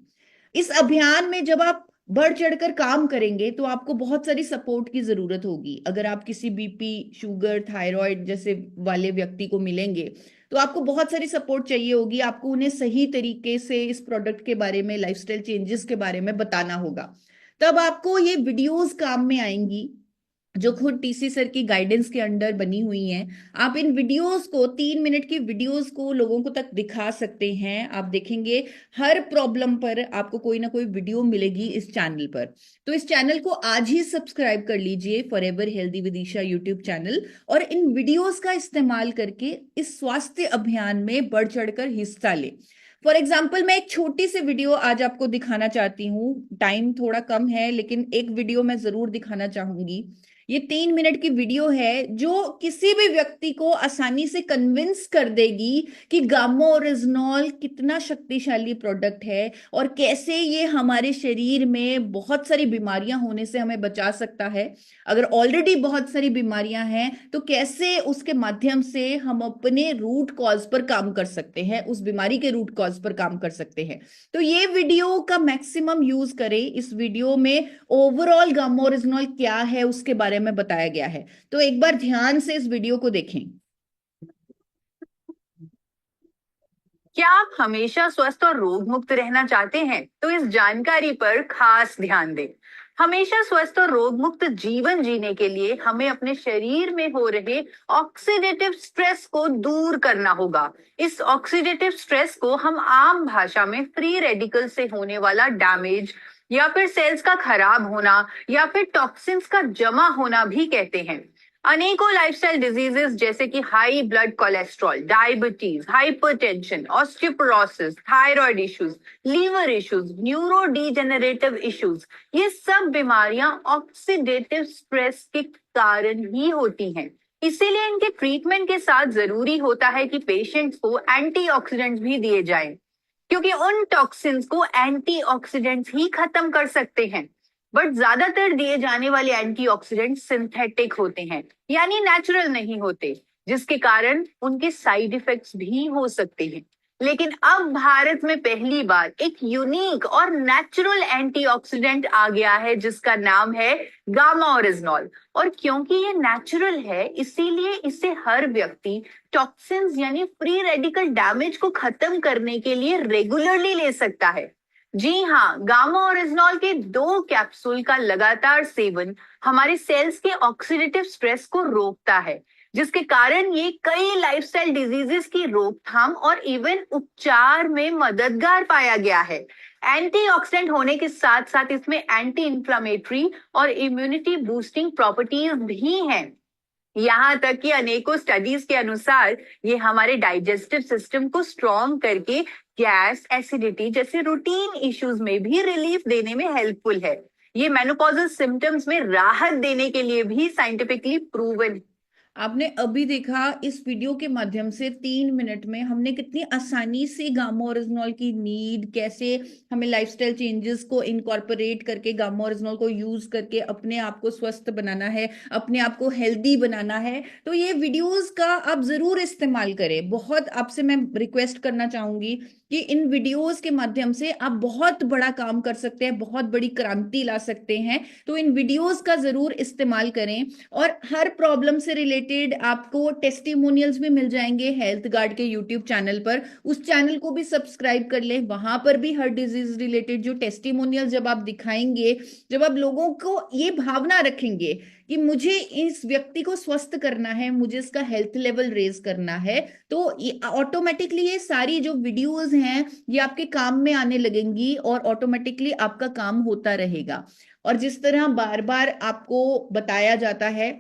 इस अभियान में जब आप बढ़ चढ़कर काम करेंगे तो आपको बहुत सारी सपोर्ट की जरूरत होगी। अगर आप किसी बीपी, शुगर, थायराइड जैसे वाले व्यक्ति को मिलेंगे तो आपको बहुत सारी सपोर्ट चाहिए होगी, आपको उन्हें सही तरीके से इस प्रोडक्ट के बारे में, लाइफस्टाइल चेंजेस के बारे में बताना होगा। तब आपको ये वीडियोस काम में आएंगी जो खुद टीसी सर की गाइडेंस के अंडर बनी हुई हैं। आप इन वीडियोस को, 3 मिनट की वीडियोस को लोगों को तक दिखा सकते हैं। आप देखेंगे हर प्रॉब्लम पर आपको कोई ना कोई वीडियो मिलेगी इस चैनल पर। तो इस चैनल को आज ही सब्सक्राइब कर लीजिए, forever healthy with Isha YouTube channel, और इन वीडियोस का इस्तेमाल करके इस स्वास्थ्य अभियान में बढ़ चढ़कर हिस्सा ले। फॉर एग्जाम्पल मैं एक छोटी सी वीडियो आज आपको दिखाना चाहती हूँ, टाइम थोड़ा कम है लेकिन एक वीडियो मैं जरूर दिखाना चाहूंगी। ये 3 मिनट की वीडियो है जो किसी भी व्यक्ति को आसानी से कन्विंस कर देगी कि गामा ओरिजिनॉल कितना शक्तिशाली प्रोडक्ट है और कैसे ये हमारे शरीर में बहुत सारी बीमारियां होने से हमें बचा सकता है। अगर ऑलरेडी बहुत सारी बीमारियां हैं तो कैसे उसके माध्यम से हम अपने रूट कॉज पर काम कर सकते हैं, उस बीमारी के रूट कॉज पर काम कर सकते हैं। तो ये वीडियो का मैक्सिमम यूज करें। इस वीडियो में ओवरऑल गामा ओरिजिनॉल क्या है उसके बारे में बताया गया है, तो एक बार ध्यान से इस वीडियो को देखें। क्या आप हमेशा स्वस्थ और रोग मुक्त रहना चाहते हैं? तो इस जानकारी पर खास ध्यान दें। हमेशा स्वस्थ और रोग मुक्त जीवन जीने के लिए हमें अपने शरीर में हो रहे ऑक्सीडेटिव स्ट्रेस को दूर करना होगा। इस ऑक्सीडेटिव स्ट्रेस को हम आम भाषा में फ्री रेडिकल से होने वाला डैमेज, या फिर सेल्स का खराब होना, या फिर टॉक्सिन्स का जमा होना भी कहते हैं। अनेकों लाइफस्टाइल डिजीजेस जैसे कि high blood cholesterol, diabetes, hypertension, osteoporosis, thyroid issues, liver issues, neuro degenerative issues, ये सब बीमारियां ऑक्सीडेटिव स्ट्रेस के कारण ही होती हैं। इसीलिए इनके ट्रीटमेंट के साथ जरूरी होता है कि पेशेंट्स को एंटीऑक्सीडेंट्स भी दिए जाएं, क्योंकि उन टॉक्सिन्स को एंटीऑक्सीडेंट्स ही खत्म कर सकते हैं। बट ज्यादातर दिए जाने वाले एंटीऑक्सीडेंट सिंथेटिक होते हैं, यानी नेचुरल नहीं होते, जिसके कारण उनके साइड इफेक्ट्स भी हो सकते हैं। लेकिन अब भारत में पहली बार एक यूनिक और नेचुरल एंटीऑक्सीडेंट आ गया है जिसका नाम है गामा ओरिजिनॉल। और क्योंकि ये नेचुरल है, इसीलिए इसे हर व्यक्ति टॉक्सिन्स यानी फ्री रेडिकल डैमेज को खत्म करने के लिए रेगुलरली ले सकता है। जी हाँ, गामा ओरिजिनॉल के 2 कैप्सूल का लगातार सेवन हमारे सेल्स के ऑक्सीडेटिव स्ट्रेस को रोकता है, जिसके कारण ये कई लाइफस्टाइल डिजीजेस की रोकथाम और इवन उपचार में मददगार पाया गया है। एंटीऑक्सीडेंट होने के साथ साथ इसमें एंटी इंफ्लेमेटरी और इम्यूनिटी बूस्टिंग प्रॉपर्टीज भी हैं। यहाँ तक कि अनेकों स्टडीज के अनुसार ये हमारे डाइजेस्टिव सिस्टम को स्ट्रॉन्ग करके गैस, एसिडिटी जैसे रूटीन इश्यूज में भी रिलीफ देने में हेल्पफुल है। ये मेनोपॉजल सिम्टम्स में राहत देने के लिए भी साइंटिफिकली प्रूवन। आपने अभी देखा इस वीडियो के माध्यम से 3 मिनट में हमने कितनी आसानी से गामा ओरिजिनॉल की नीड, कैसे हमें लाइफस्टाइल चेंजेस को इनकॉर्पोरेट करके गामा ओरिजिनॉल को यूज करके अपने आप को स्वस्थ बनाना है, अपने आप को हेल्दी बनाना है। तो ये वीडियोस का आप जरूर इस्तेमाल करें। बहुत आपसे मैं रिक्वेस्ट करना चाहूंगी कि इन वीडियोस के माध्यम से आप बहुत बड़ा काम कर सकते हैं, बहुत बड़ी क्रांति ला सकते हैं। तो इन वीडियोस का जरूर इस्तेमाल करें। और हर प्रॉब्लम से रिलेटेड आपको टेस्टिमोनियल्स भी मिल जाएंगे हेल्थ गार्ड के यूट्यूब चैनल पर। उस चैनल को भी सब्सक्राइब कर लें, वहां पर भी हर डिजीज रिलेटेड जो टेस्टिमोनियल जब आप दिखाएंगे, जब आप लोगों को ये भावना रखेंगे कि मुझे इस व्यक्ति को स्वस्थ करना है, मुझे इसका हेल्थ लेवल रेज करना है, तो ऑटोमेटिकली ये सारी जो वीडियोस हैं ये आपके काम में आने लगेंगी और ऑटोमेटिकली आपका काम होता रहेगा। और जिस तरह बार बार आपको बताया जाता है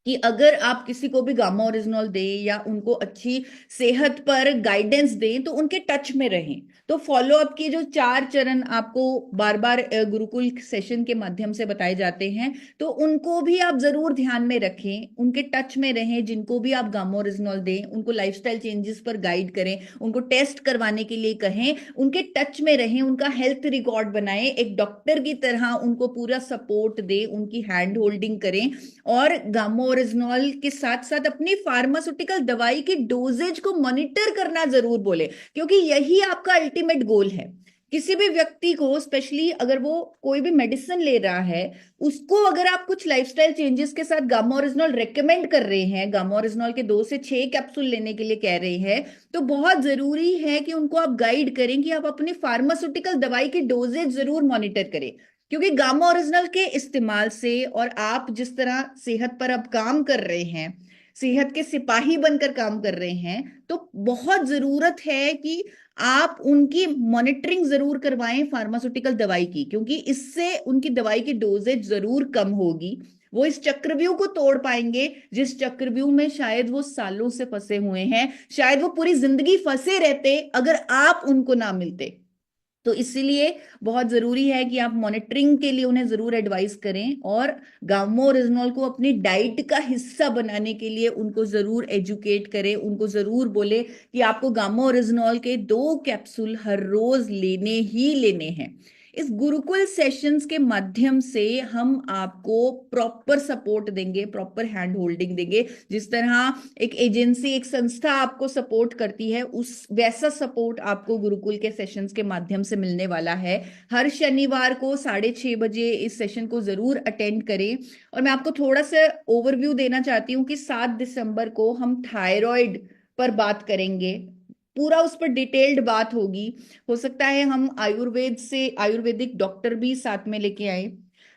कि अगर आप किसी को भी गामा ओरिजिनॉल दें या उनको अच्छी सेहत पर गाइडेंस दें तो उनके टच में रहें। तो फॉलो अप के जो 4 चरण आपको बार बार गुरुकुल सेशन के माध्यम से बताए जाते हैं, तो उनको भी आप जरूर ध्यान में रखें, उनके टच में रहें। जिनको भी आप गामा ओरिजिनॉल दें उनको लाइफस्टाइल चेंजेस पर गाइड करें, उनको टेस्ट करवाने के लिए कहें, उनके टच में रहें, उनका हेल्थ रिकॉर्ड बनाएं, एक डॉक्टर की तरह उनको पूरा सपोर्ट दें, उनकी हैंड होल्डिंग करें। और गामा ओरिजिनॉल के साथ साथ अपनी फार्मास्यूटिकल दवाई की डोजेज को मॉनिटर करना जरूर बोले, क्योंकि यही आपका अल्टीमेट गोल है। किसी भी व्यक्ति को, स्पेशली अगर वो कोई भी मेडिसिन ले रहा है, उसको अगर आप कुछ लाइफस्टाइल चेंजेस के साथ गामा ओरिजिनॉल रेकमेंड कर रहे हैं, गामा ओरिजिनॉल के 2 से 6 कैप्सूल लेने के लिए कह रहे हैं, तो बहुत जरूरी है कि उनको आप गाइड करें कि आप अपनी फार्मास्यूटिकल दवाई की डोजेज जरूर मॉनिटर करें। क्योंकि गामा ओरिजिनल के इस्तेमाल से, और आप जिस तरह सेहत पर अब काम कर रहे हैं, सेहत के सिपाही बनकर काम कर रहे हैं, तो बहुत जरूरत है कि आप उनकी मॉनिटरिंग जरूर करवाएं फार्मास्यूटिकल दवाई की, क्योंकि इससे उनकी दवाई की डोजेज जरूर कम होगी। वो इस चक्रव्यूह को तोड़ पाएंगे जिस चक्रव्यूह में शायद वो सालों से फंसे हुए हैं, शायद वो पूरी जिंदगी फंसे रहते अगर आप उनको ना मिलते। तो इसीलिए बहुत जरूरी है कि आप मॉनिटरिंग के लिए उन्हें जरूर एडवाइस करें, और गामा ओरिजिनॉल को अपनी डाइट का हिस्सा बनाने के लिए उनको जरूर एजुकेट करें। उनको जरूर बोले कि आपको गामा ओरिजिनॉल के 2 कैप्सूल हर रोज लेने ही लेने हैं। इस गुरुकुल सेशंस के माध्यम से हम आपको प्रॉपर सपोर्ट देंगे, प्रॉपर हैंड होल्डिंग देंगे। जिस तरह एक एजेंसी, एक संस्था आपको सपोर्ट करती है, उस वैसा सपोर्ट आपको गुरुकुल के सेशंस के माध्यम से मिलने वाला है। हर शनिवार को 6:30 बजे इस सेशन को जरूर अटेंड करें। और मैं आपको थोड़ा सा ओवरव्यू देना चाहती हूँ कि 7 दिसंबर को हम थायराइड पर बात करेंगे, पूरा उस पर डिटेल्ड बात होगी। हो सकता है हम आयुर्वेदिक डॉक्टर भी साथ में लेके आए,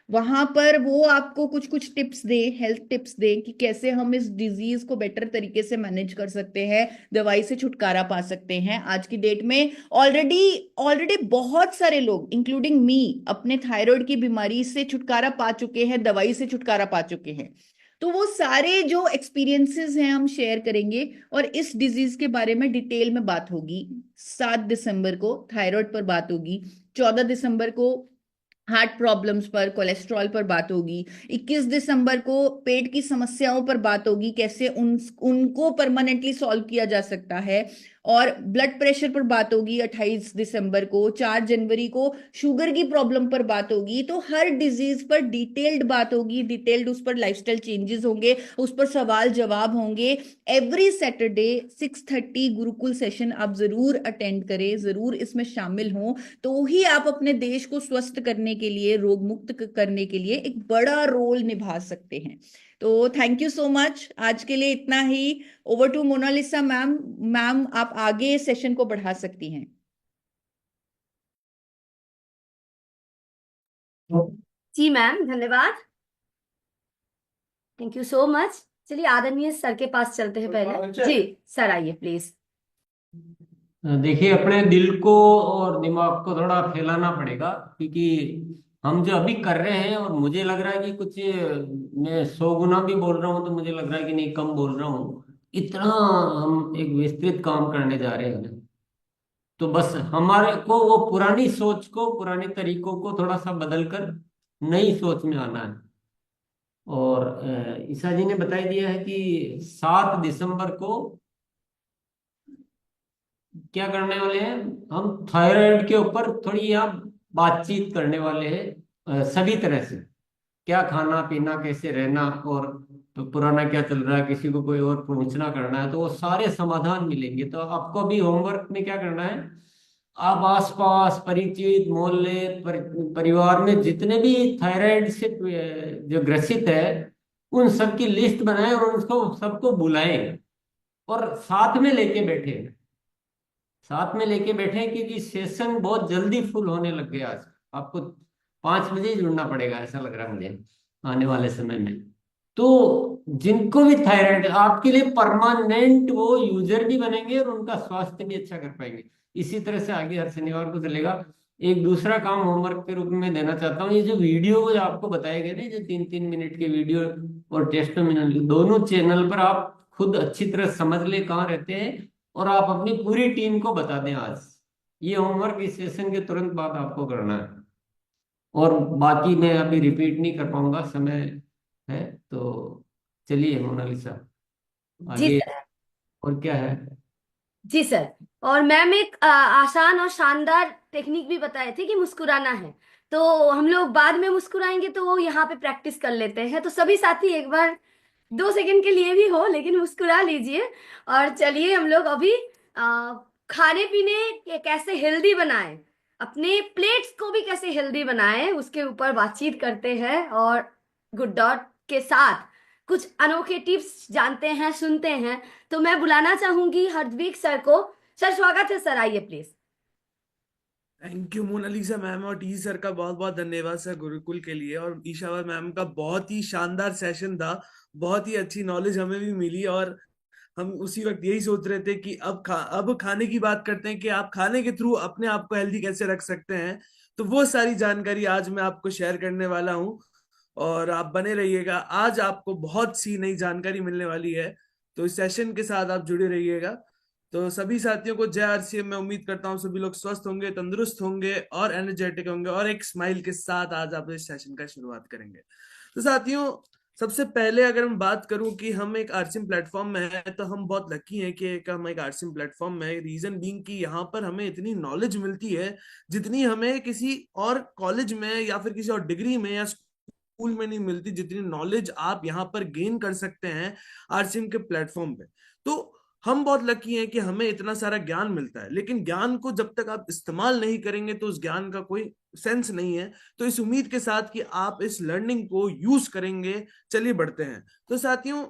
वहां पर वो आपको कुछ कुछ टिप्स दे, हेल्थ टिप्स दे कि कैसे हम इस डिजीज को बेटर तरीके से मैनेज कर सकते हैं, दवाई से छुटकारा पा सकते हैं। आज की डेट में ऑलरेडी ऑलरेडी बहुत सारे लोग इंक्लूडिंग मी अपने थायराइड की बीमारी से छुटकारा पा चुके हैं, दवाई से छुटकारा पा चुके हैं। तो वो सारे जो एक्सपीरियंसेस हैं हम शेयर करेंगे, और इस डिजीज के बारे में डिटेल में बात होगी। 7 दिसंबर को थायराइड पर बात होगी, 14 दिसंबर को हार्ट प्रॉब्लम्स पर, कोलेस्ट्रॉल पर बात होगी, 21 दिसंबर को पेट की समस्याओं पर बात होगी, कैसे उनको परमानेंटली सॉल्व किया जा सकता है, और ब्लड प्रेशर पर बात होगी 28 दिसंबर को। 4 जनवरी को शुगर की प्रॉब्लम पर बात होगी। तो हर डिजीज पर डिटेल्ड बात होगी, डिटेल्ड उस पर लाइफस्टाइल चेंजेस होंगे, उस पर सवाल जवाब होंगे। एवरी सैटरडे 6:30 गुरुकुल सेशन आप जरूर अटेंड करें, जरूर इसमें शामिल हों, तो ही आप अपने देश को स्वस्थ करने के लिए, रोग मुक्त करने के लिए एक बड़ा रोल निभा सकते हैं। तो थैंक यू सो मच, आज के लिए इतना ही। Over to Monalisa ma'am. Ma'am आप आगे सेशन को बढ़ा सकती हैं। जी मैम, धन्यवाद, थैंक यू सो मच। चलिए आदरणीय सर के पास चलते हैं पहले। जी सर आइए प्लीज। देखिए, अपने दिल को और दिमाग को थोड़ा फैलाना पड़ेगा, क्योंकि हम जो अभी कर रहे हैं, और मुझे लग रहा है कि कुछ मैं 100 गुना भी बोल रहा हूँ तो मुझे लग रहा है कि नहीं, कम बोल रहा हूँ, इतना हम एक विस्तृत काम करने जा रहे हैं। तो बस हमारे को वो पुरानी सोच को, पुराने तरीकों को थोड़ा सा बदल कर नई सोच में आना है। और ईसा जी ने बता दिया है कि 7 दिसंबर को क्या करने वाले हैं, हम थायराइड के ऊपर थोड़ी यहाँ बातचीत करने वाले हैं, सभी तरह से, क्या खाना पीना, कैसे रहना, और तो पुराना क्या चल रहा है, किसी को कोई और पूछना करना है तो वो सारे समाधान मिलेंगे। तो आपको अभी होमवर्क में क्या करना है, आप आसपास परिचित मोहल्ले परिवार में जितने भी थायराइड से जो ग्रसित है, उन सबकी लिस्ट बनाएं और उसको सबको बुलाएं और साथ में लेके बैठे, साथ में लेके बैठे, क्योंकि सेशन बहुत जल्दी फुल होने लग गया आज। आपको 5 बजे ही जुड़ना पड़ेगा, ऐसा लग रहा है मुझे, आने वाले समय में। तो जिनको भी थायराइड, आपके लिए परमानेंट वो यूजर भी बनेंगे और उनका स्वास्थ्य भी अच्छा कर पाएंगे। इसी तरह से आगे हर शनिवार को चलेगा। एक दूसरा काम होमवर्क के रूप में देना चाहता हूँ, ये जो वीडियो आपको बताए गए थे, जो 3-3 मिनट के वीडियो और टेस्ट मिनट, दोनों चैनल पर आप खुद अच्छी तरह समझ ले कहाँ रहते हैं, और आप अपनी पूरी टीम को बता दें आज। ये होमवर्क इस सेशन के तुरंत बाद आपको करना है। और बाकी मैं अभी रिपीट नहीं कर पाऊंगा, समय है तो। चलिए मोनालिसा, जी आगे सर। और क्या है। जी सर। और मैम एक आसान और शानदार टेक्निक भी बताए थे कि मुस्कुराना है, तो हम लोग बाद में मुस्कुराएंगे, तो वो यहाँ पे प्रैक्टिस कर लेते हैं। तो सभी साथी एक बार 2 सेकंड के लिए भी हो लेकिन मुस्कुरा लीजिए। और चलिए हम लोग अभी खाने पीने कैसे हेल्दी बनाएं, अपने प्लेट्स को भी कैसे हेल्दी बनाएं, उसके ऊपर बातचीत करते हैं और गुड डॉट के साथ कुछ अनोखे टिप्स जानते हैं, सुनते हैं। तो मैं बुलाना चाहूंगी हरद्वीक सर को। सर स्वागत है सर, आइए please. Thank you Monalisa ma'am और टी सर का बहुत बहुत धन्यवाद सर गुरुकुल के लिए, और ईशावा मैम का बहुत ही शानदार सेशन था। बहुत ही अच्छी नॉलेज हमें भी मिली, और हम उसी वक्त यही सोच रहे थे कि अब खाने की बात करते हैं कि आप खाने के थ्रू अपने आप को हेल्दी कैसे रख सकते हैं। तो वो सारी जानकारी आज मैं आपको शेयर करने वाला हूँ, और आप बने रहिएगा। आज आपको बहुत सी नई जानकारी मिलने वाली है, तो इस सेशन के साथ आप जुड़े रहिएगा। तो सभी साथियों को जय आरसीएम। मैं उम्मीद करता हूँ सभी लोग स्वस्थ होंगे, तंदुरुस्त होंगे और एनर्जेटिक होंगे, और एक स्माइल के साथ आज आप इस सेशन का शुरुआत करेंगे। तो साथियों, सबसे पहले अगर मैं बात करूं कि हम एक आरसीएम प्लेटफॉर्म में है, तो हम बहुत लकी हैं कि हम एक आरसीएम प्लेटफॉर्म में है। रीजन बीइंग कि यहाँ पर हमें इतनी नॉलेज मिलती है जितनी हमें किसी और कॉलेज में या फिर किसी और डिग्री में या स्कूल में नहीं मिलती, जितनी नॉलेज आप यहाँ पर गेन कर सकते हैं आरसीएम के प्लेटफॉर्म पे। तो हम बहुत लकी हैं कि हमें इतना सारा ज्ञान मिलता है, लेकिन ज्ञान को जब तक आप इस्तेमाल नहीं करेंगे तो उस ज्ञान का कोई सेंस नहीं है। तो इस उम्मीद के साथ कि आप इस लर्निंग को यूज करेंगे, चलिए बढ़ते हैं। तो साथियों,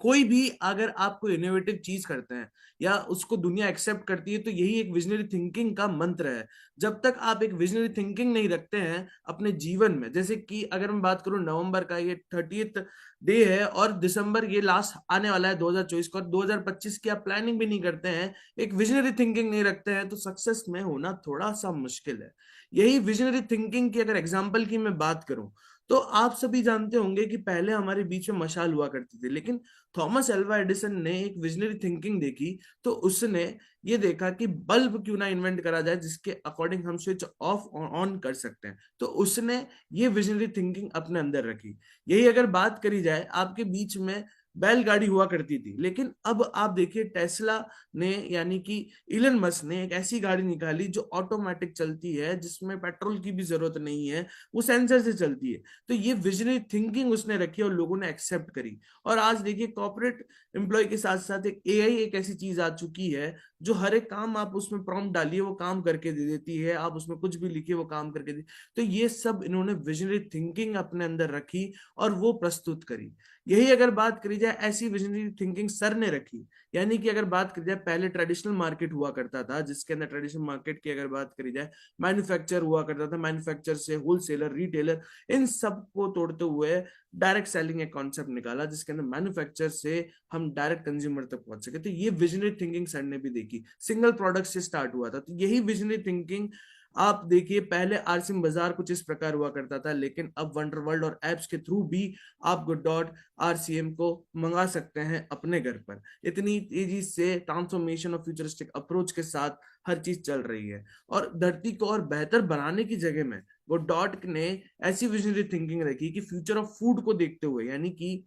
कोई भी अगर आप कोई इनोवेटिव चीज करते हैं या उसको दुनिया एक्सेप्ट करती है, तो यही एक विजनरी थिंकिंग का मंत्र है। जब तक आप एक विजनरी थिंकिंग नहीं रखते हैं अपने जीवन में, जैसे कि अगर मैं बात करूं, नवंबर का ये 30th डे है और दिसंबर ये लास्ट आने वाला है 2024 को, और 2025 की आप प्लानिंग भी नहीं करते हैं, एक विजनरी थिंकिंग नहीं रखते हैं, तो सक्सेस में होना थोड़ा सा मुश्किल है। यही विजनरी थिंकिंग की अगर एग्जाम्पल की मैं बात करूं, तो आप सभी जानते होंगे कि पहले हमारे बीच में मशाल हुआ करती थी, लेकिन थॉमस एल्वा एडिसन ने एक विजनरी थिंकिंग देखी, तो उसने ये देखा कि बल्ब क्यों ना इन्वेंट करा जाए जिसके अकॉर्डिंग हम स्विच ऑफ ऑन कर सकते हैं। तो उसने ये विजनरी थिंकिंग अपने अंदर रखी। यही अगर बात करी जाए, आपके बीच में बैलगाड़ी हुआ करती थी, लेकिन अब आप देखिए टेस्ला ने यानी कि इलन मस्क ने एक ऐसी गाड़ी निकाली जो ऑटोमेटिक चलती है, जिसमें पेट्रोल की भी जरूरत नहीं है, वो सेंसर से चलती है। तो ये विजनरी थिंकिंग उसने रखी और लोगों ने एक्सेप्ट करी। और आज देखिए कॉर्पोरेट एम्प्लॉय के साथ साथ एक एआई एक ऐसी चीज आ चुकी है जो हर एक काम आप उसमें प्रॉम्प्ट डालिए वो काम करके दे देती है, आप उसमें कुछ भी लिखिए वो काम करके दे। तो ये सब इन्होंने विजनरी थिंकिंग अपने अंदर रखी और वो प्रस्तुत करी। यही अगर बात करी जाए, ऐसी विजनरी थिंकिंग सर ने रखी। यानी कि अगर बात करी जाए, पहले ट्रेडिशनल मार्केट हुआ करता था, जिसके अंदर ट्रेडिशनल मार्केट की अगर बात करी जाए, मैन्युफैक्चर हुआ करता था, मैन्युफैक्चर से होलसेलर, रिटेलर, इन सब को तोड़ते हुए डायरेक्ट सेलिंग एक कॉन्सेप्ट निकाला, जिसके अंदर मैन्युफैक्चर से हम डायरेक्ट कंज्यूमर तक पहुंच सके। तो ये विजनरी थिंकिंग सर ने भी देखी, सिंगल प्रोडक्ट से स्टार्ट हुआ था। तो यही विजनरी थिंकिंग आप देखिए पहले आरसीएम बाजार कुछ इस प्रकार हुआ करता था, लेकिन अब वंडर वर्ल्ड और एप्स के थ्रू भी आप गुड डॉट आरसीएम को मंगा सकते हैं अपने घर पर। इतनी तेजी से ट्रांसफॉर्मेशन और फ्यूचरिस्टिक अप्रोच के साथ हर चीज चल रही है, और धरती को और बेहतर बनाने की जगह में वो डॉट ने ऐसी विजनरी थिंकिंग रखी कि फ्यूचर ऑफ फूड को देखते हुए, यानी कि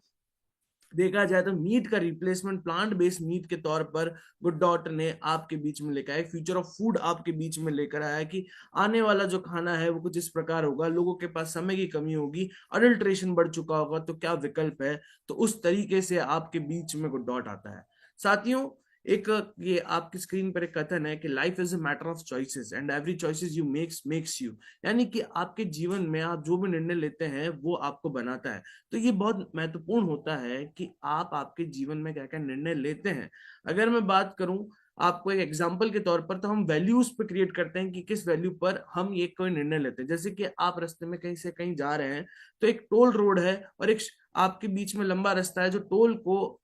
देखा जाए तो मीट का रिप्लेसमेंट प्लांट बेस्ड मीट के तौर पर गुड डॉट ने आपके बीच में लेकर आया, फ्यूचर ऑफ फूड आपके बीच में लेकर आया कि आने वाला जो खाना है वो कुछ इस प्रकार होगा, लोगों के पास समय की कमी होगी, अडल्ट्रेशन बढ़ चुका होगा, तो क्या विकल्प है। तो उस तरीके से आपके बीच में गुड डॉट आता है। साथियों, एक ये आपकी स्क्रीन पर एक कथन है कि life is a matter of choices and every choices you makes you, यानी कि आपके जीवन में आप जो भी निर्णय लेते हैं वो आपको बनाता है। तो ये बहुत महत्वपूर्ण होता है कि आप आपके जीवन में क्या क्या निर्णय लेते हैं। अगर मैं बात करूं आपको एक एग्जांपल के तौर पर, तो हम वैल्यूज पे क्रिएट करते हैं कि किस वैल्यू पर हम ये कोई निर्णय लेते हैं। जैसे कि आप रास्ते में कहीं से कहीं जा रहे हैं, तो एक टोल रोड है और एक आपके बीच में लंबा रास्ता है जो टोल को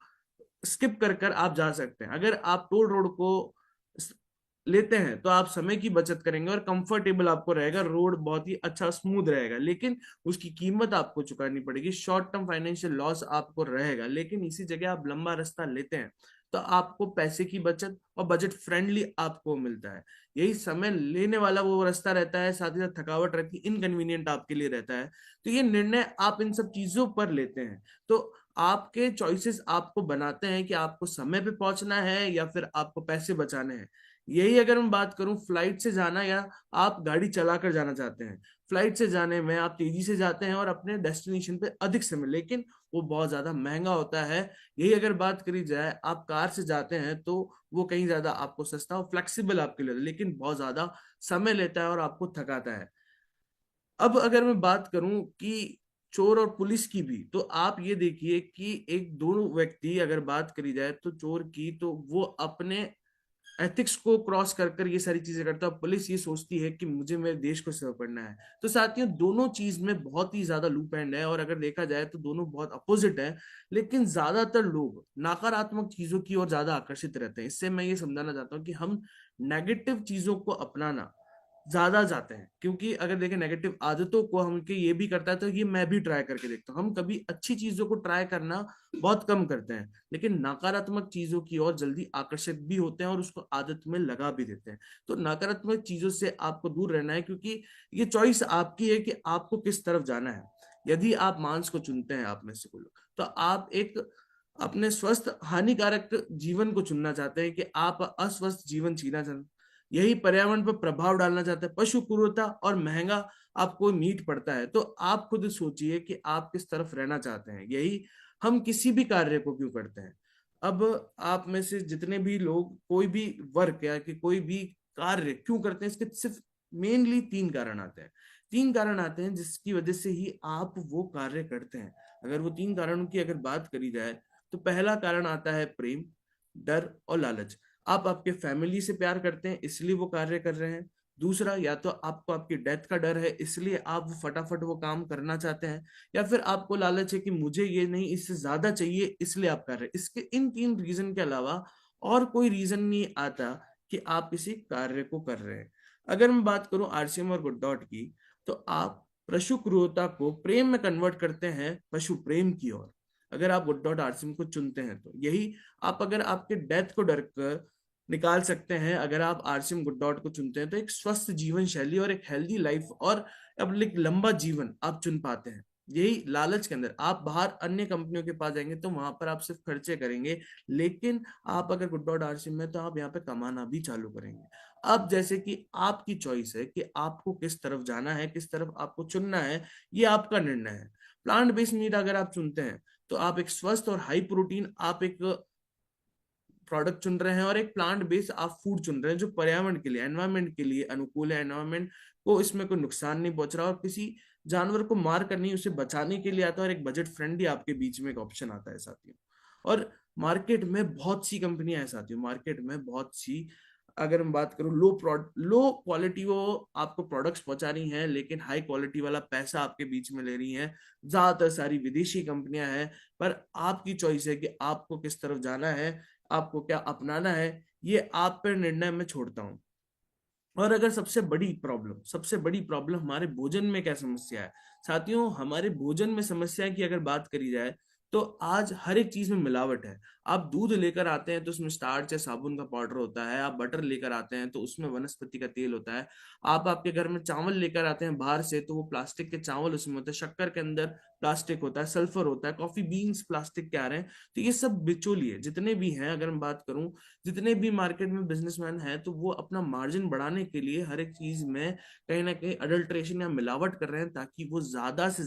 स्किप कर कर आप जा सकते हैं। अगर आप टोल रोड को लेते हैं तो आप समय की बचत करेंगे और कंफर्टेबल आपको रहेगा, रोड बहुत ही अच्छा स्मूथ रहेगा, लेकिन उसकी कीमत आपको चुकानी पड़ेगी, शॉर्ट टर्म फाइनेंशियल लॉस आपको रहेगा। लेकिन इसी जगह आप लंबा रास्ता लेते हैं तो आपको पैसे की बचत और बजट फ्रेंडली आपको मिलता है। यही समय लेने वाला वो रास्ता रहता है, साथ ही साथ थकावट रहती है, इनकन्वीनियंट आपके लिए रहता है। तो ये निर्णय आप इन सब चीजों पर लेते हैं। तो आपके चॉइसेस आपको बनाते हैं कि आपको समय पे पहुंचना है या फिर आपको पैसे बचाने हैं। यही अगर मैं बात करूं फ्लाइट से जाना या आप गाड़ी चलाकर जाना चाहते हैं, फ्लाइट से जाने में आप तेजी से जाते हैं और अपने डेस्टिनेशन पे अधिक समय, लेकिन वो बहुत ज्यादा महंगा होता है। यही अगर बात करी जाए आप कार से जाते हैं तो वो कहीं ज्यादा आपको सस्ता और फ्लेक्सिबल आपके लिए, लेकिन बहुत ज्यादा समय लेता है और आपको थकाता है। अब अगर मैं बात करूं कि चोर और पुलिस की भी, तो आप ये देखिए कि एक दोनों व्यक्ति अगर बात करी जाए तो चोर की तो वो अपने एथिक्स को क्रॉस कर कर ये सारी चीजें करता है, पुलिस ये सोचती है कि मुझे मेरे देश को सर्व करना है। तो साथियों दोनों चीज में बहुत ही ज्यादा लूप एंड है, और अगर देखा जाए तो दोनों बहुत अपोजिट है, लेकिन ज्यादातर लोग नकारात्मक चीजों की ओर ज्यादा आकर्षित रहते हैं। इससे मैं ये समझाना चाहता हूँ कि हम नेगेटिव चीजों को अपनाना ज्यादा जाते हैं, क्योंकि अगर देखें नेगेटिव आदतों को हम के ये भी करता है तो ये मैं भी ट्राई करके देखता हूँ, हम कभी अच्छी चीजों को ट्राई करना बहुत कम करते हैं, लेकिन नकारात्मक चीजों की ओर जल्दी आकर्षित भी होते हैं और उसको आदत में लगा भी देते हैं। तो नकारात्मक चीजों से आपको दूर रहना है, क्योंकि ये चॉइस आपकी है कि आपको किस तरफ जाना है। यदि आप मांस को चुनते हैं, आप में से कोई लोग, तो आप एक अपने स्वस्थ हानिकारक जीवन को चुनना चाहते हैं कि आप अस्वस्थ जीवन जीना चाहते, यही पर्यावरण पर प्रभाव डालना चाहते हैं, पशु क्रूरता और महंगा आपको मीट पड़ता है। तो आप खुद सोचिए कि आप किस तरफ रहना चाहते हैं। यही हम किसी भी कार्य को क्यों करते हैं। अब आप में से जितने भी लोग कोई भी वर्क या कि कोई भी कार्य क्यों करते हैं, इसके सिर्फ मेनली तीन कारण आते हैं। तीन कारण आते हैं जिसकी वजह से ही आप वो कार्य करते हैं। अगर वो तीन कारणों की अगर बात करी जाए तो पहला कारण आता है प्रेम, डर और लालच। आप आपके फैमिली से प्यार करते हैं इसलिए वो कार्य कर रहे हैं। दूसरा, या तो आपको आपकी डेथ का डर है इसलिए आप फटाफट वो काम करना चाहते हैं, या फिर आपको लालच है कि मुझे ये नहीं इससे ज्यादा चाहिए इसलिए आप कर रहे हैं। इसके इन तीन रीजन के अलावा और कोई रीजन नहीं आता कि आप किसी कार्य को कर रहे हैं। अगर मैं बात करूं आरसीएम और गुड डॉट की, तो आप पशु क्रूरता को प्रेम में कन्वर्ट करते हैं पशु प्रेम की ओर। अगर आप गुड डॉट आरसीएम को चुनते हैं तो यही आप अगर आपके डेथ को डर कर निकाल सकते हैं, अगर आप आरसीएम गुड डॉट को चुनते हैं तो एक स्वस्थ जीवन शैली और एक हेल्दी लाइफ और अब एक लंबा जीवन आप चुन पाते हैं। यही लालच के अंदर आप बाहर अन्य कंपनियों के पास जाएंगे तो वहां पर आप सिर्फ खर्चे करेंगे, लेकिन आप अगर गुड डॉट आरसीएम में तो आप यहाँ पे कमाना भी चालू करेंगे। अब जैसे कि आपकी चॉइस है कि आपको किस तरफ जाना है, किस तरफ आपको चुनना है, ये आपका निर्णय है। प्लांट बेस्ड मीट अगर आप चुनते हैं तो आप एक स्वस्थ और हाई प्रोटीन आप एक प्रोडक्ट चुन रहे हैं, और एक प्लांट बेस्ड आप फूड चुन रहे हैं जो पर्यावरण के लिए, एनवायरमेंट के लिए अनुकूल है, एनवायरमेंट को इसमें कोई नुकसान नहीं पहुंच रहा और किसी जानवर को मार कर नहीं उसे बचाने के लिए आता है, और एक बजट फ्रेंडली आपके बीच में एक ऑप्शन आता है साथियों। और मार्केट में बहुत सी कंपनियां हैं साथियों, मार्केट में बहुत सी, अगर मैं बात करूं लो क्वालिटी वो आपको प्रोडक्ट्स पहुंचा रही हैं, लेकिन हाई क्वालिटी वाला पैसा आपके बीच में ले रही हैं। ज्यादातर सारी विदेशी कंपनियां हैं, पर आपकी चॉइस है कि आपको किस तरफ जाना है, आपको क्या अपनाना है, ये आप पर निर्णय मैं छोड़ता हूँ। और अगर सबसे बड़ी प्रॉब्लम हमारे भोजन में क्या समस्या है साथियों, हमारे भोजन में समस्या की अगर बात करी जाए तो आज हर एक चीज में मिलावट है। आप दूध लेकर आते हैं तो उसमें स्टार्च या साबुन का पाउडर होता है, आप बटर लेकर आते हैं तो उसमें वनस्पति का तेल होता है, आप आपके घर में चावल लेकर आते हैं बाहर से तो वो प्लास्टिक के चावल उसमें होते हैं, शक्कर के अंदर प्लास्टिक होता है, सल्फर होता है, कॉफी बीन्स प्लास्टिक के आ रहे हैं। तो ये सब बिचौलिए जितने भी हैं, अगर मैं बात करूं जितने भी मार्केट में बिजनेसमैन हैं, तो वो अपना मार्जिन बढ़ाने के लिए हर एक चीज में कहीं ना कहीं अडल्ट्रेशन या मिलावट कर रहे हैं, ताकि वो ज्यादा से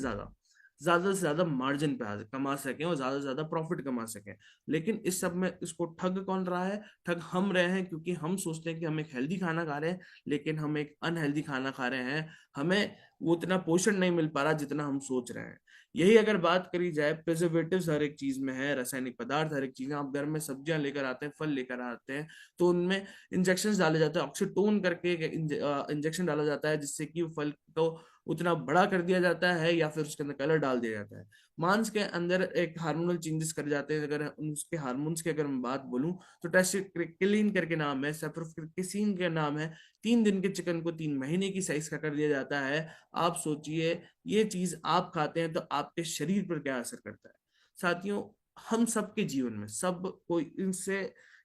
ज्यादा मार्जिन पे कमा सकें और ज्यादा से ज्यादा प्रॉफिट कमा सकें। लेकिन इस सब में इसको ठग कौन रहा है? ठग हम रहे हैं, क्योंकि हम सोचते हैं कि हम एक हेल्दी खाना खा रहे हैं, लेकिन हम एक अनहेल्दी खाना खा रहे हैं। हमें वो उतना पोषण नहीं मिल पा रहा जितना हम सोच रहे हैं। यही अगर बात करी जाए, प्रिजर्वेटिव्स हर एक चीज में है, रासायनिक पदार्थ हर एक चीज में। आप घर में सब्जियां लेकर आते हैं, फल लेकर आते हैं, तो उनमें इंजेक्शन डाले जाते हैं, ऑक्सीटोन करके इंजेक्शन डाला जाता है, जिससे कि फल को उतना बड़ा कर दिया जाता है या फिर उसके अंदर कलर डाल दिया जाता है। मांस के अंदर एक हार्मोनल चेंजेस कर जाते हैं। अगर उसके हार्मोन्स की अगर मैं बात बोलूं तो टेस्टिक्लिन करके नाम है, सेफ्रोक्सिन का नाम है। 3 दिन के चिकन को 3 महीने की साइज का कर दिया जाता है। आप सोचिए, ये चीज आप खाते हैं तो आपके शरीर पर क्या असर करता है। साथियों, हम सबके जीवन में सब कोई इनसे,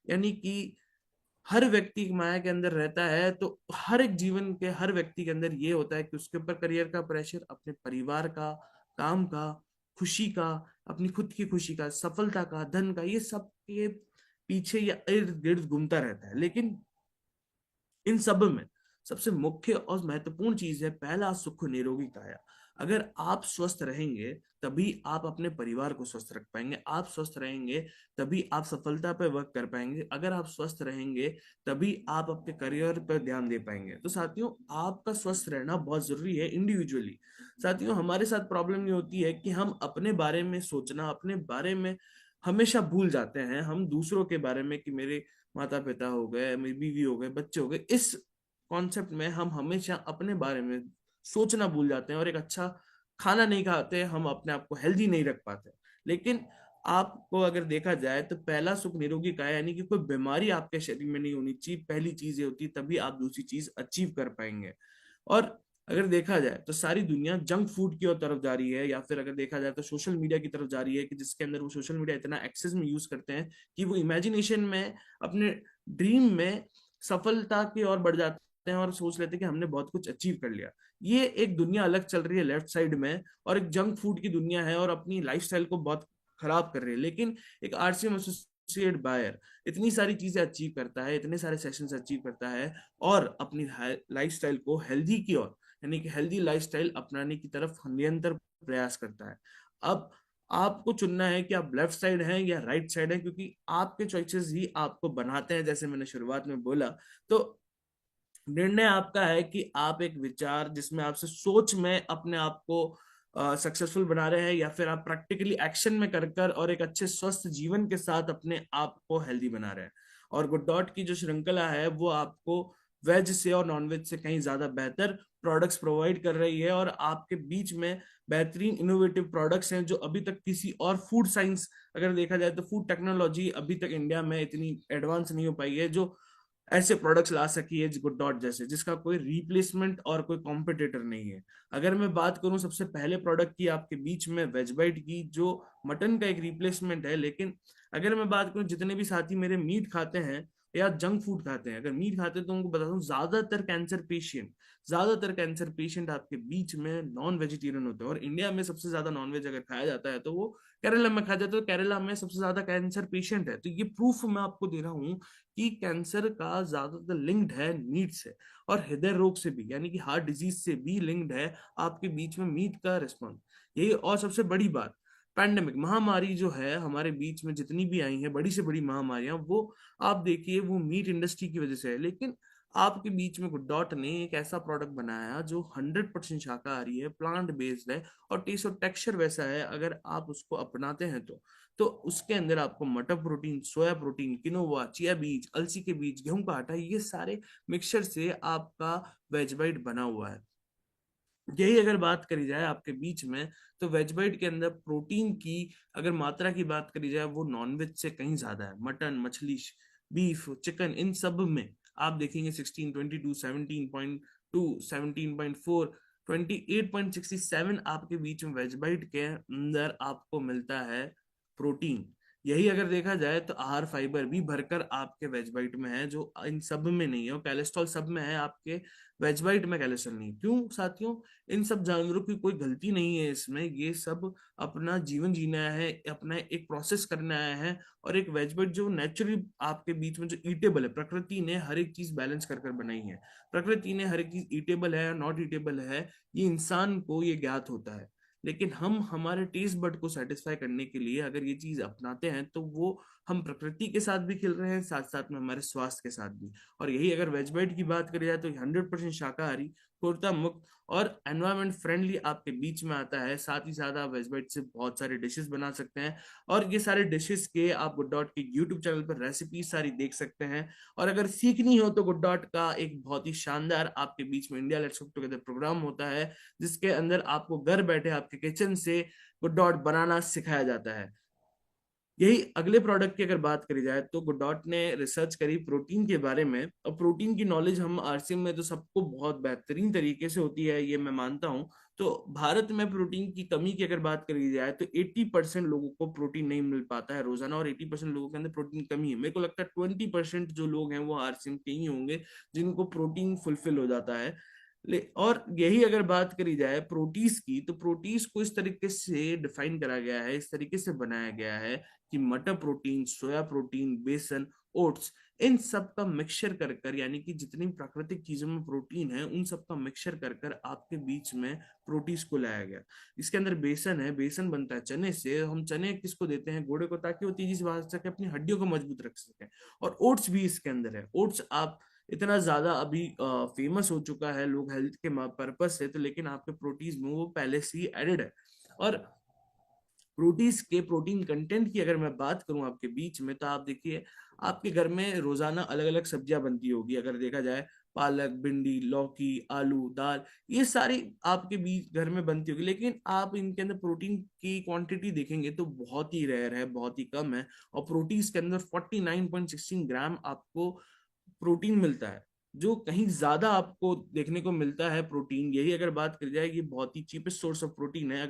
यानी कि हर व्यक्ति की माया के अंदर रहता है, तो हर एक जीवन के हर व्यक्ति के अंदर ये होता है कि उसके ऊपर करियर का प्रेशर, अपने परिवार का, काम का, खुशी का, अपनी खुद की खुशी का, सफलता का, धन का, ये सब के पीछे या इर्द गिर्द घूमता रहता है। लेकिन इन सब में सबसे मुख्य और महत्वपूर्ण चीज है, पहला सुख निरोगी काया। अगर आप स्वस्थ रहेंगे तभी आप अपने परिवार को स्वस्थ रख पाएंगे, आप स्वस्थ रहेंगे तभी आप सफलता पर वर्क कर पाएंगे, अगर आप स्वस्थ रहेंगे तभी आप अपने करियर पर ध्यान दे पाएंगे। तो साथियों, आपका स्वस्थ रहना बहुत जरूरी है इंडिविजुअली। साथियों, हमारे साथ प्रॉब्लम ये होती है कि हम अपने बारे में सोचना, अपने बारे में हमेशा भूल जाते हैं। हम दूसरों के बारे में, कि मेरे माता पिता हो गए, मेरी बीवी हो गए, बच्चे हो गए, इस कॉन्सेप्ट में हम हमेशा अपने बारे में सोचना भूल जाते हैं और एक अच्छा खाना नहीं खाते, हम अपने आप को हेल्दी नहीं रख पाते। लेकिन आपको अगर देखा जाए तो पहला सुख निरोगी काया, यानी कि कोई बीमारी आपके शरीर में नहीं होनी चाहिए, पहली चीज ये होती है, तभी आप दूसरी चीज अचीव कर पाएंगे। और अगर देखा जाए तो सारी दुनिया जंक फूड की ओर तरफ जा रही है, या फिर अगर देखा जाए तो सोशल मीडिया की तरफ जा रही है, कि जिसके अंदर वो सोशल मीडिया इतना एक्सेस में यूज करते हैं कि वो इमेजिनेशन में, अपने ड्रीम में सफलता की ओर बढ़ जाते हैं और सोच लेते हैं कि हमने बहुत कुछ अचीव कर लिया। ये एक दुनिया अलग चल रही है लेफ्ट साइड में, और एक जंक फूड की दुनिया है और अपनी लाइफस्टाइल को बहुत खराब कर रही है। लेकिन एक आरसीएम एसोसिएट बायर इतनी सारी चीजें अचीव करता है, इतने सारे सेशंस अचीव करता है, और अपनी लाइफस्टाइल को हेल्दी की ओर, यानी कि हेल्दी लाइफस्टाइल अपनाने की तरफ निरंतर प्रयास करता है। अब आपको चुनना है कि आप लेफ्ट साइड हैं या राइट साइड हैं, क्योंकि आपके चॉइसेस ही आपको बनाते हैं, जैसे मैंने शुरुआत में बोला। तो निर्णय आपका है कि आप एक विचार जिसमें आपसे सोच में अपने आप को सक्सेसफुल बना रहे हैं, या फिर आप प्रैक्टिकली एक्शन में कर कर और एक अच्छे स्वस्थ जीवन के साथ अपने आप को हेल्दी बना रहे हैं। और गुड डॉट की जो श्रृंखला है वो आपको वेज से और नॉन वेज से कहीं ज्यादा बेहतर प्रोडक्ट्स प्रोवाइड कर रही है, और आपके बीच में बेहतरीन इनोवेटिव प्रोडक्ट्स हैं जो अभी तक किसी और फूड साइंस, अगर देखा जाए तो फूड टेक्नोलॉजी अभी तक इंडिया में इतनी एडवांस नहीं हो पाई है जो ऐसे प्रोडक्ट्स ला सकी है गुड डॉट जैसे, जिसका कोई रिप्लेसमेंट और कोई कॉम्पिटिटर नहीं है। अगर मैं बात करूं सबसे पहले प्रोडक्ट की आपके बीच में, वेज बाइट की, जो मटन का एक रिप्लेसमेंट है। लेकिन अगर मैं बात करूं जितने भी साथी मेरे मीट खाते हैं या जंक फूड खाते हैं, अगर मीट खाते हैं तो उनको बताता हूँ, ज्यादातर कैंसर पेशेंट आपके बीच में नॉन वेजिटेरियन होते हैं। और इंडिया में सबसे ज्यादा नॉन वेज अगर खाया जाता है तो वो केरला में खाया जाता है, तो केरला में सबसे ज्यादा कैंसर पेशेंट है। तो ये प्रूफ मैं आपको दे रहा हूँ कि कैंसर का ज्यादातर लिंक्ड है मीट से, और हृदय रोग से भी, यानी कि हार्ट डिजीज से भी लिंक्ड है आपके बीच में मीट का रिस्पॉन्स। यही, और सबसे बड़ी बात, पैंडेमिक महामारी जो है हमारे बीच में जितनी भी आई है बड़ी से बड़ी महामारियां, वो आप देखिए वो मीट इंडस्ट्री की वजह से है। लेकिन आपके बीच में गुड डॉट ने एक ऐसा प्रोडक्ट बनाया जो 100% शाकाहारी है, प्लांट बेस्ड है, और टेस्ट और टेक्सचर वैसा है, अगर आप उसको अपनाते हैं तो उसके अंदर आपको मटर protein, soya protein, quinoa, chia बीज, अलसी के बीज, गेहूं का आटा, ये सारे मिक्सचर से आपका वेज बाइट बना हुआ है। यही अगर बात करी जाए आपके बीच में, तो वेज बाइट के अंदर प्रोटीन की अगर मात्रा की बात करी जाए वो नॉनवेज से कहीं ज्यादा है। मटन, मछली, बीफ, चिकन, इन सब में आप देखेंगे 1622, 17.2, 17.4, 28.67 आपके बीच में वेज बाइट के अंदर आपको मिलता है प्रोटीन। यही अगर देखा जाए तो आहार फाइबर भी भरकर आपके वेज बाइट में है, जो इन सब में नहीं है, और कोलेस्ट्रॉल सब में है, आपके वेज बाइट में कोलेस्ट्रॉल नहीं। क्यों साथियों? इन सब जानवरों की कोई गलती नहीं है इसमें, ये सब अपना जीवन जीना है, अपना एक प्रोसेस करना आया है। और एक वेज बाइट जो नेचुरली आपके बीच में जो ईटेबल है, प्रकृति ने हर एक चीज बैलेंस कर कर बनाई है, प्रकृति ने हर एक चीज ईटेबल है या नॉट ईटेबल है, ये इंसान को ये ज्ञात होता है। लेकिन हम हमारे टेस्ट बड को सेटिस्फाई करने के लिए अगर ये चीज अपनाते हैं तो वो हम प्रकृति के साथ भी खेल रहे हैं, साथ साथ में हमारे स्वास्थ्य के साथ भी। और यही अगर वेज बाइट की बात करी जाए तो 100% शाकाहारी, क्रूरता मुक्त और एनवायरमेंट फ्रेंडली आपके बीच में आता है। साथ ही साथ आप वेज बाइट से बहुत सारे डिशेस बना सकते हैं, और ये सारे डिशेस के आप गुड डॉट के यूट्यूब चैनल पर रेसिपी सारी देख सकते हैं। और अगर सीखनी हो तो गुड डॉट का एक बहुत ही शानदार आपके बीच में India let's cook together programme होता है, जिसके अंदर आपको घर बैठे आपके किचन से गुड डॉट बनाना सिखाया जाता है। यही अगले प्रोडक्ट की अगर बात करी जाए तो गुडडॉट ने रिसर्च करी प्रोटीन के बारे में। और प्रोटीन की नॉलेज हम आरसीएम में तो सबको बहुत बेहतरीन तरीके से होती है, ये मैं मानता हूँ। तो भारत में प्रोटीन की कमी की अगर बात करी जाए तो 80% लोगों को प्रोटीन नहीं मिल पाता है रोजाना, और 80% लोगों के अंदर प्रोटीन कमी है। मेरे को लगता है 20% जो लोग हैं वो आरसीएम के ही होंगे जिनको प्रोटीन फुलफिल हो जाता है। और यही अगर बात करी जाए प्रोटीज की, तो प्रोटीज को इस तरीके से डिफाइन करा गया है, इस तरीके से बनाया गया है कि मटर प्रोटीन, सोया प्रोटीन, बेसन, ओट्स, इन सब का मिक्सचर कर कर, यानी कि जितनी प्राकृतिक चीजों में प्रोटीन है उन सब का मिक्सचर कर कर आपके बीच में प्रोटीज को लाया गया। इसके अंदर बेसन है, बेसन बनता है चने से। हम चने किसको देते हैं? घोड़े को, ताकि वो तेजी से भाग सके, अपनी हड्डियों को मजबूत रख सके। और ओट्स भी इसके अंदर है। ओट्स आप इतना ज्यादा अभी फेमस हो चुका है लोग हेल्थ के पर्पज से, तो लेकिन आपके प्रोटीज में वो पहले से ही एडेड है। और प्रोटीज के प्रोटीन कंटेंट की अगर मैं बात करूं आपके बीच में, तो आप देखिए आपके घर में रोजाना अलग अलग सब्जियां बनती होगी। अगर देखा जाए पालक, भिंडी, लौकी, आलू, दाल, ये सारी आपके बीच घर में बनती होगी, लेकिन आप इनके अंदर प्रोटीन की क्वांटिटी देखेंगे तो बहुत ही रेयर है, बहुत ही कम है। और प्रोटीन के अंदर 49.16 ग्राम आपको प्रोटीन मिलता है, जो कहीं ज्यादा आपको देखने को मिलता है प्रोटीन। यही अगर बात करी जाए, ये बहुत ही चीपेस्ट सोर्स ऑफ प्रोटीन है।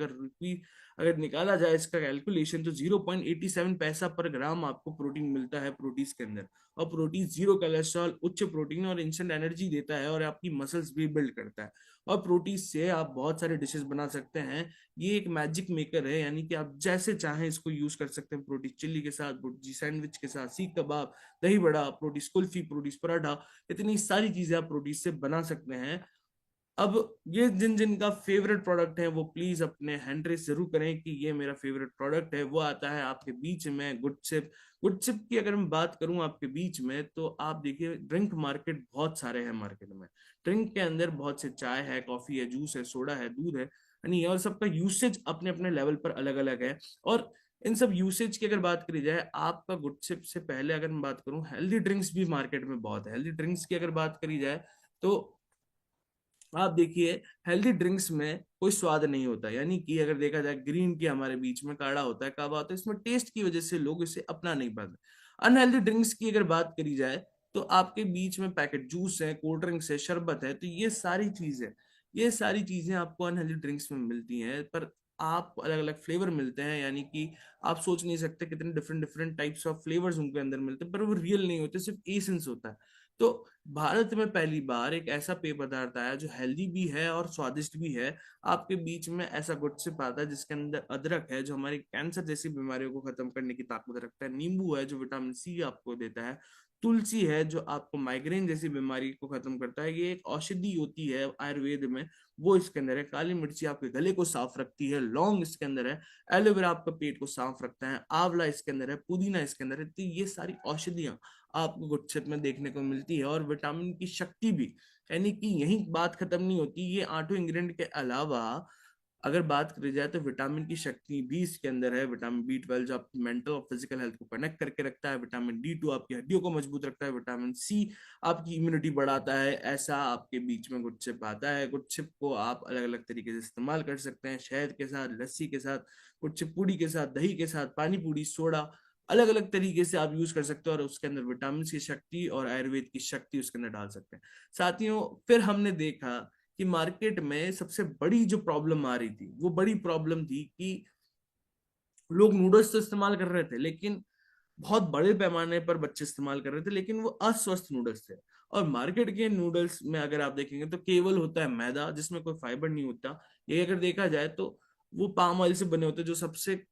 अगर निकाला जाए इसका कैलकुलेशन, तो 0.87 पैसा पर ग्राम आपको प्रोटीन मिलता है प्रोटीन के अंदर। और प्रोटीन जीरो कोलेस्ट्रॉल, उच्च प्रोटीन और इंस्टेंट एनर्जी देता है, और आपकी मसल्स भी बिल्ड करता है। और प्रोटीन से आप बहुत सारे डिशेस बना सकते हैं। ये एक मैजिक मेकर है, यानी कि आप जैसे चाहें इसको यूज कर सकते हैं। प्रोटीन चिल्ली के साथ, प्रोटीन सैंडविच के साथ, सीख कबाब, दही बड़ा, प्रोटीन कुल्फी, प्रोटीन पराठा, इतनी सारी चीजें आप प्रोटीन से बना सकते हैं। अब ये जिन जिन का फेवरेट प्रोडक्ट है वो प्लीज अपने हैंड रेस जरूर करें कि ये मेरा फेवरेट प्रोडक्ट है। वो आता है आपके बीच में गुड चिप। गुड चिप की अगर मैं बात करूं आपके बीच में, तो आप देखिए ड्रिंक मार्केट बहुत सारे हैं मार्केट में। ड्रिंक के अंदर बहुत से चाय है, कॉफी है, जूस है, सोडा है, दूध है, यानी और सबका यूसेज अपने अपने लेवल पर अलग अलग है। और इन सब यूसेज की अगर बात करी जाए, आपका गुड चिप से पहले अगर मैं बात करूं, हेल्दी ड्रिंक्स भी मार्केट में बहुत है। हेल्दी ड्रिंक्स की अगर बात करी जाए तो आप देखिए हेल्दी ड्रिंक्स में कोई स्वाद नहीं होता, यानी कि अगर देखा जाए ग्रीन टी हमारे बीच में काढ़ा होता है, कावा होता है, इसमें टेस्ट की वजह से लोग इसे अपना नहीं पाते। अनहेल्दी ड्रिंक्स की अगर बात करी जाए तो आपके बीच में पैकेट जूस है, कोल्ड ड्रिंक्स है, शरबत है, तो ये सारी चीजें आपको अनहेल्दी ड्रिंक्स में मिलती हैं। पर आप अलग अलग फ्लेवर मिलते हैं, यानी कि आप सोच नहीं सकते कितने different different types of flavours उनके अंदर मिलते हैं, पर वो रियल नहीं होते, सिर्फ एसेंस होता है। तो भारत में पहली बार एक ऐसा पेय पदार्थ आया जो हेल्दी भी है और स्वादिष्ट भी है। आपके बीच में ऐसा गुटसिप आता है जिसके अंदर अदरक है जो हमारी कैंसर जैसी बीमारियों को खत्म करने की ताकत रखता है, नींबू है जो विटामिन सी आपको देता है, तुलसी है जो आपको माइग्रेन जैसी बीमारी को खत्म करता है, ये एक औषधि होती है आयुर्वेद में, वो इसके अंदर है। काली मिर्ची आपके गले को साफ रखती है, लौंग इसके अंदर है, एलोवेरा आपका पेट को साफ रखता है, आंवला इसके अंदर है, पुदीना इसके अंदर है। तो ये सारी औषधियां आपको गुटसेप में देखने को मिलती है। और विटामिन की शक्ति भी, यानी कि यही बात खत्म नहीं होती, ये आठों इंग्रेडिएंट के अलावा अगर बात करी जाए तो विटामिन की शक्ति भी इसके अंदर है। विटामिन B12 जो आपकी मेंटल और फिजिकल हेल्थ को कनेक्ट करके रखता है, विटामिन D2 आपकी हड्डियों को मजबूत रखता है, विटामिन C आपकी इम्यूनिटी बढ़ाता है। ऐसा आपके बीच में गुडचिप आता है। गुडचिप को आप अलग अलग तरीके से इस्तेमाल कर सकते हैं, शहद के साथ, लस्सी के साथ, गुडचिप पूड़ी के साथ, दही के साथ, पानी पूड़ी, सोडा, अलग अलग तरीके से आप यूज कर सकते हो, और उसके अंदर विटामिन की शक्ति और आयुर्वेद की शक्ति उसके अंदर डाल सकते हैं। साथियों, फिर हमने देखा कि मार्केट में सबसे बड़ी जो प्रॉब्लम आ रही थी, वो बड़ी प्रॉब्लम थी कि लोग नूडल्स तो इस्तेमाल कर रहे थे, लेकिन बहुत बड़े पैमाने पर बच्चे इस्तेमाल कर रहे थे, लेकिन वो अस्वस्थ नूडल्स थे। और मार्केट के नूडल्स में अगर आप देखेंगे तो केवल होता है मैदा, जिसमें कोई फाइबर नहीं होता। ये अगर देखा जाए तो वो पाम ऑयल से बने होते हैं, जो सबसे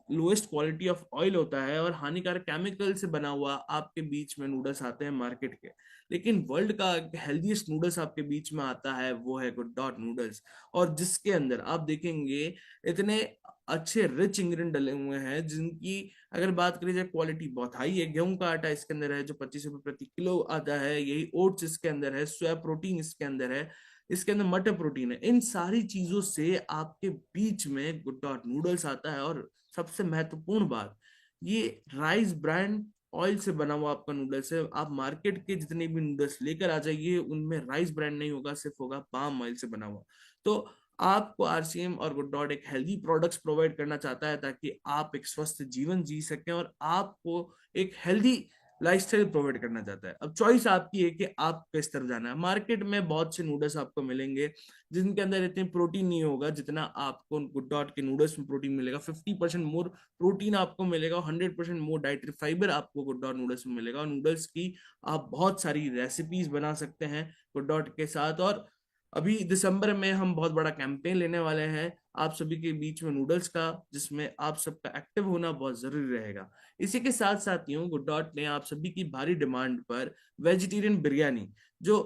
लोएस्ट क्वालिटी ऑफ ऑयल होता है, और हानिकारक केमिकल से बना हुआ आपके बीच में नूडल्स आते हैं मार्केट के। लेकिन वर्ल्ड का हेल्दीएस्ट नूडल्स आपके बीच में आता है, वो है गुड डॉट नूडल्स। और जिसके अंदर आप देखेंगे इतने अच्छे रिच इंग्रेडिएंट डले हुए हैं, जिनकी अगर बात करी जाए क्वालिटी बहुत हाई है। गेहूं का आटा इसके अंदर है जो 25 रुपए प्रति किलो आता है, यही ओट्स इसके अंदर है, सोया प्रोटीन इसके अंदर है, इसके अंदर मटर प्रोटीन है। इन सारी चीजों से आपके बीच में गुड डॉट नूडल्स आता है। और सबसे महत्वपूर्ण बात, ये राइस ब्रांड ऑयल से बना हुआ आपका नूडल्स है। आप मार्केट के जितने भी नूडल्स लेकर आ जाइए, उनमें राइस ब्रांड नहीं होगा, सिर्फ होगा पाम ऑयल से बना हुआ। तो आपको आरसीएम और गुड डॉट एक हेल्दी प्रोडक्ट्स प्रोवाइड करना चाहता है, ताकि आप एक स्वस्थ जीवन जी सकें, और आपको एक हेल्दी लाइफस्टाइल प्रोवाइड करना चाहता है। अब चॉइस आपकी है कि आप किस तरफ जाना है। मार्केट में बहुत से नूडल्स आपको मिलेंगे जिनके अंदर इतने प्रोटीन नहीं होगा जितना आपको गुड डॉट के नूडल्स में प्रोटीन मिलेगा। 50% मोर प्रोटीन आपको मिलेगा, और 100% मोर डाइटरी फाइबर आपको गुड डॉट नूडल्स में मिलेगा। और नूडल्स की आप बहुत सारी रेसिपीज बना सकते हैं गुड डॉट के साथ। और अभी दिसंबर में हम बहुत बड़ा कैंपेन लेने वाले हैं आप सभी के बीच में नूडल्स का, जिसमें आप सबका एक्टिव होना बहुत जरूरी रहेगा। इसी के साथ साथियों, गुड डॉट ने आप सभी की भारी डिमांड पर वेजिटेरियन बिरयानी जो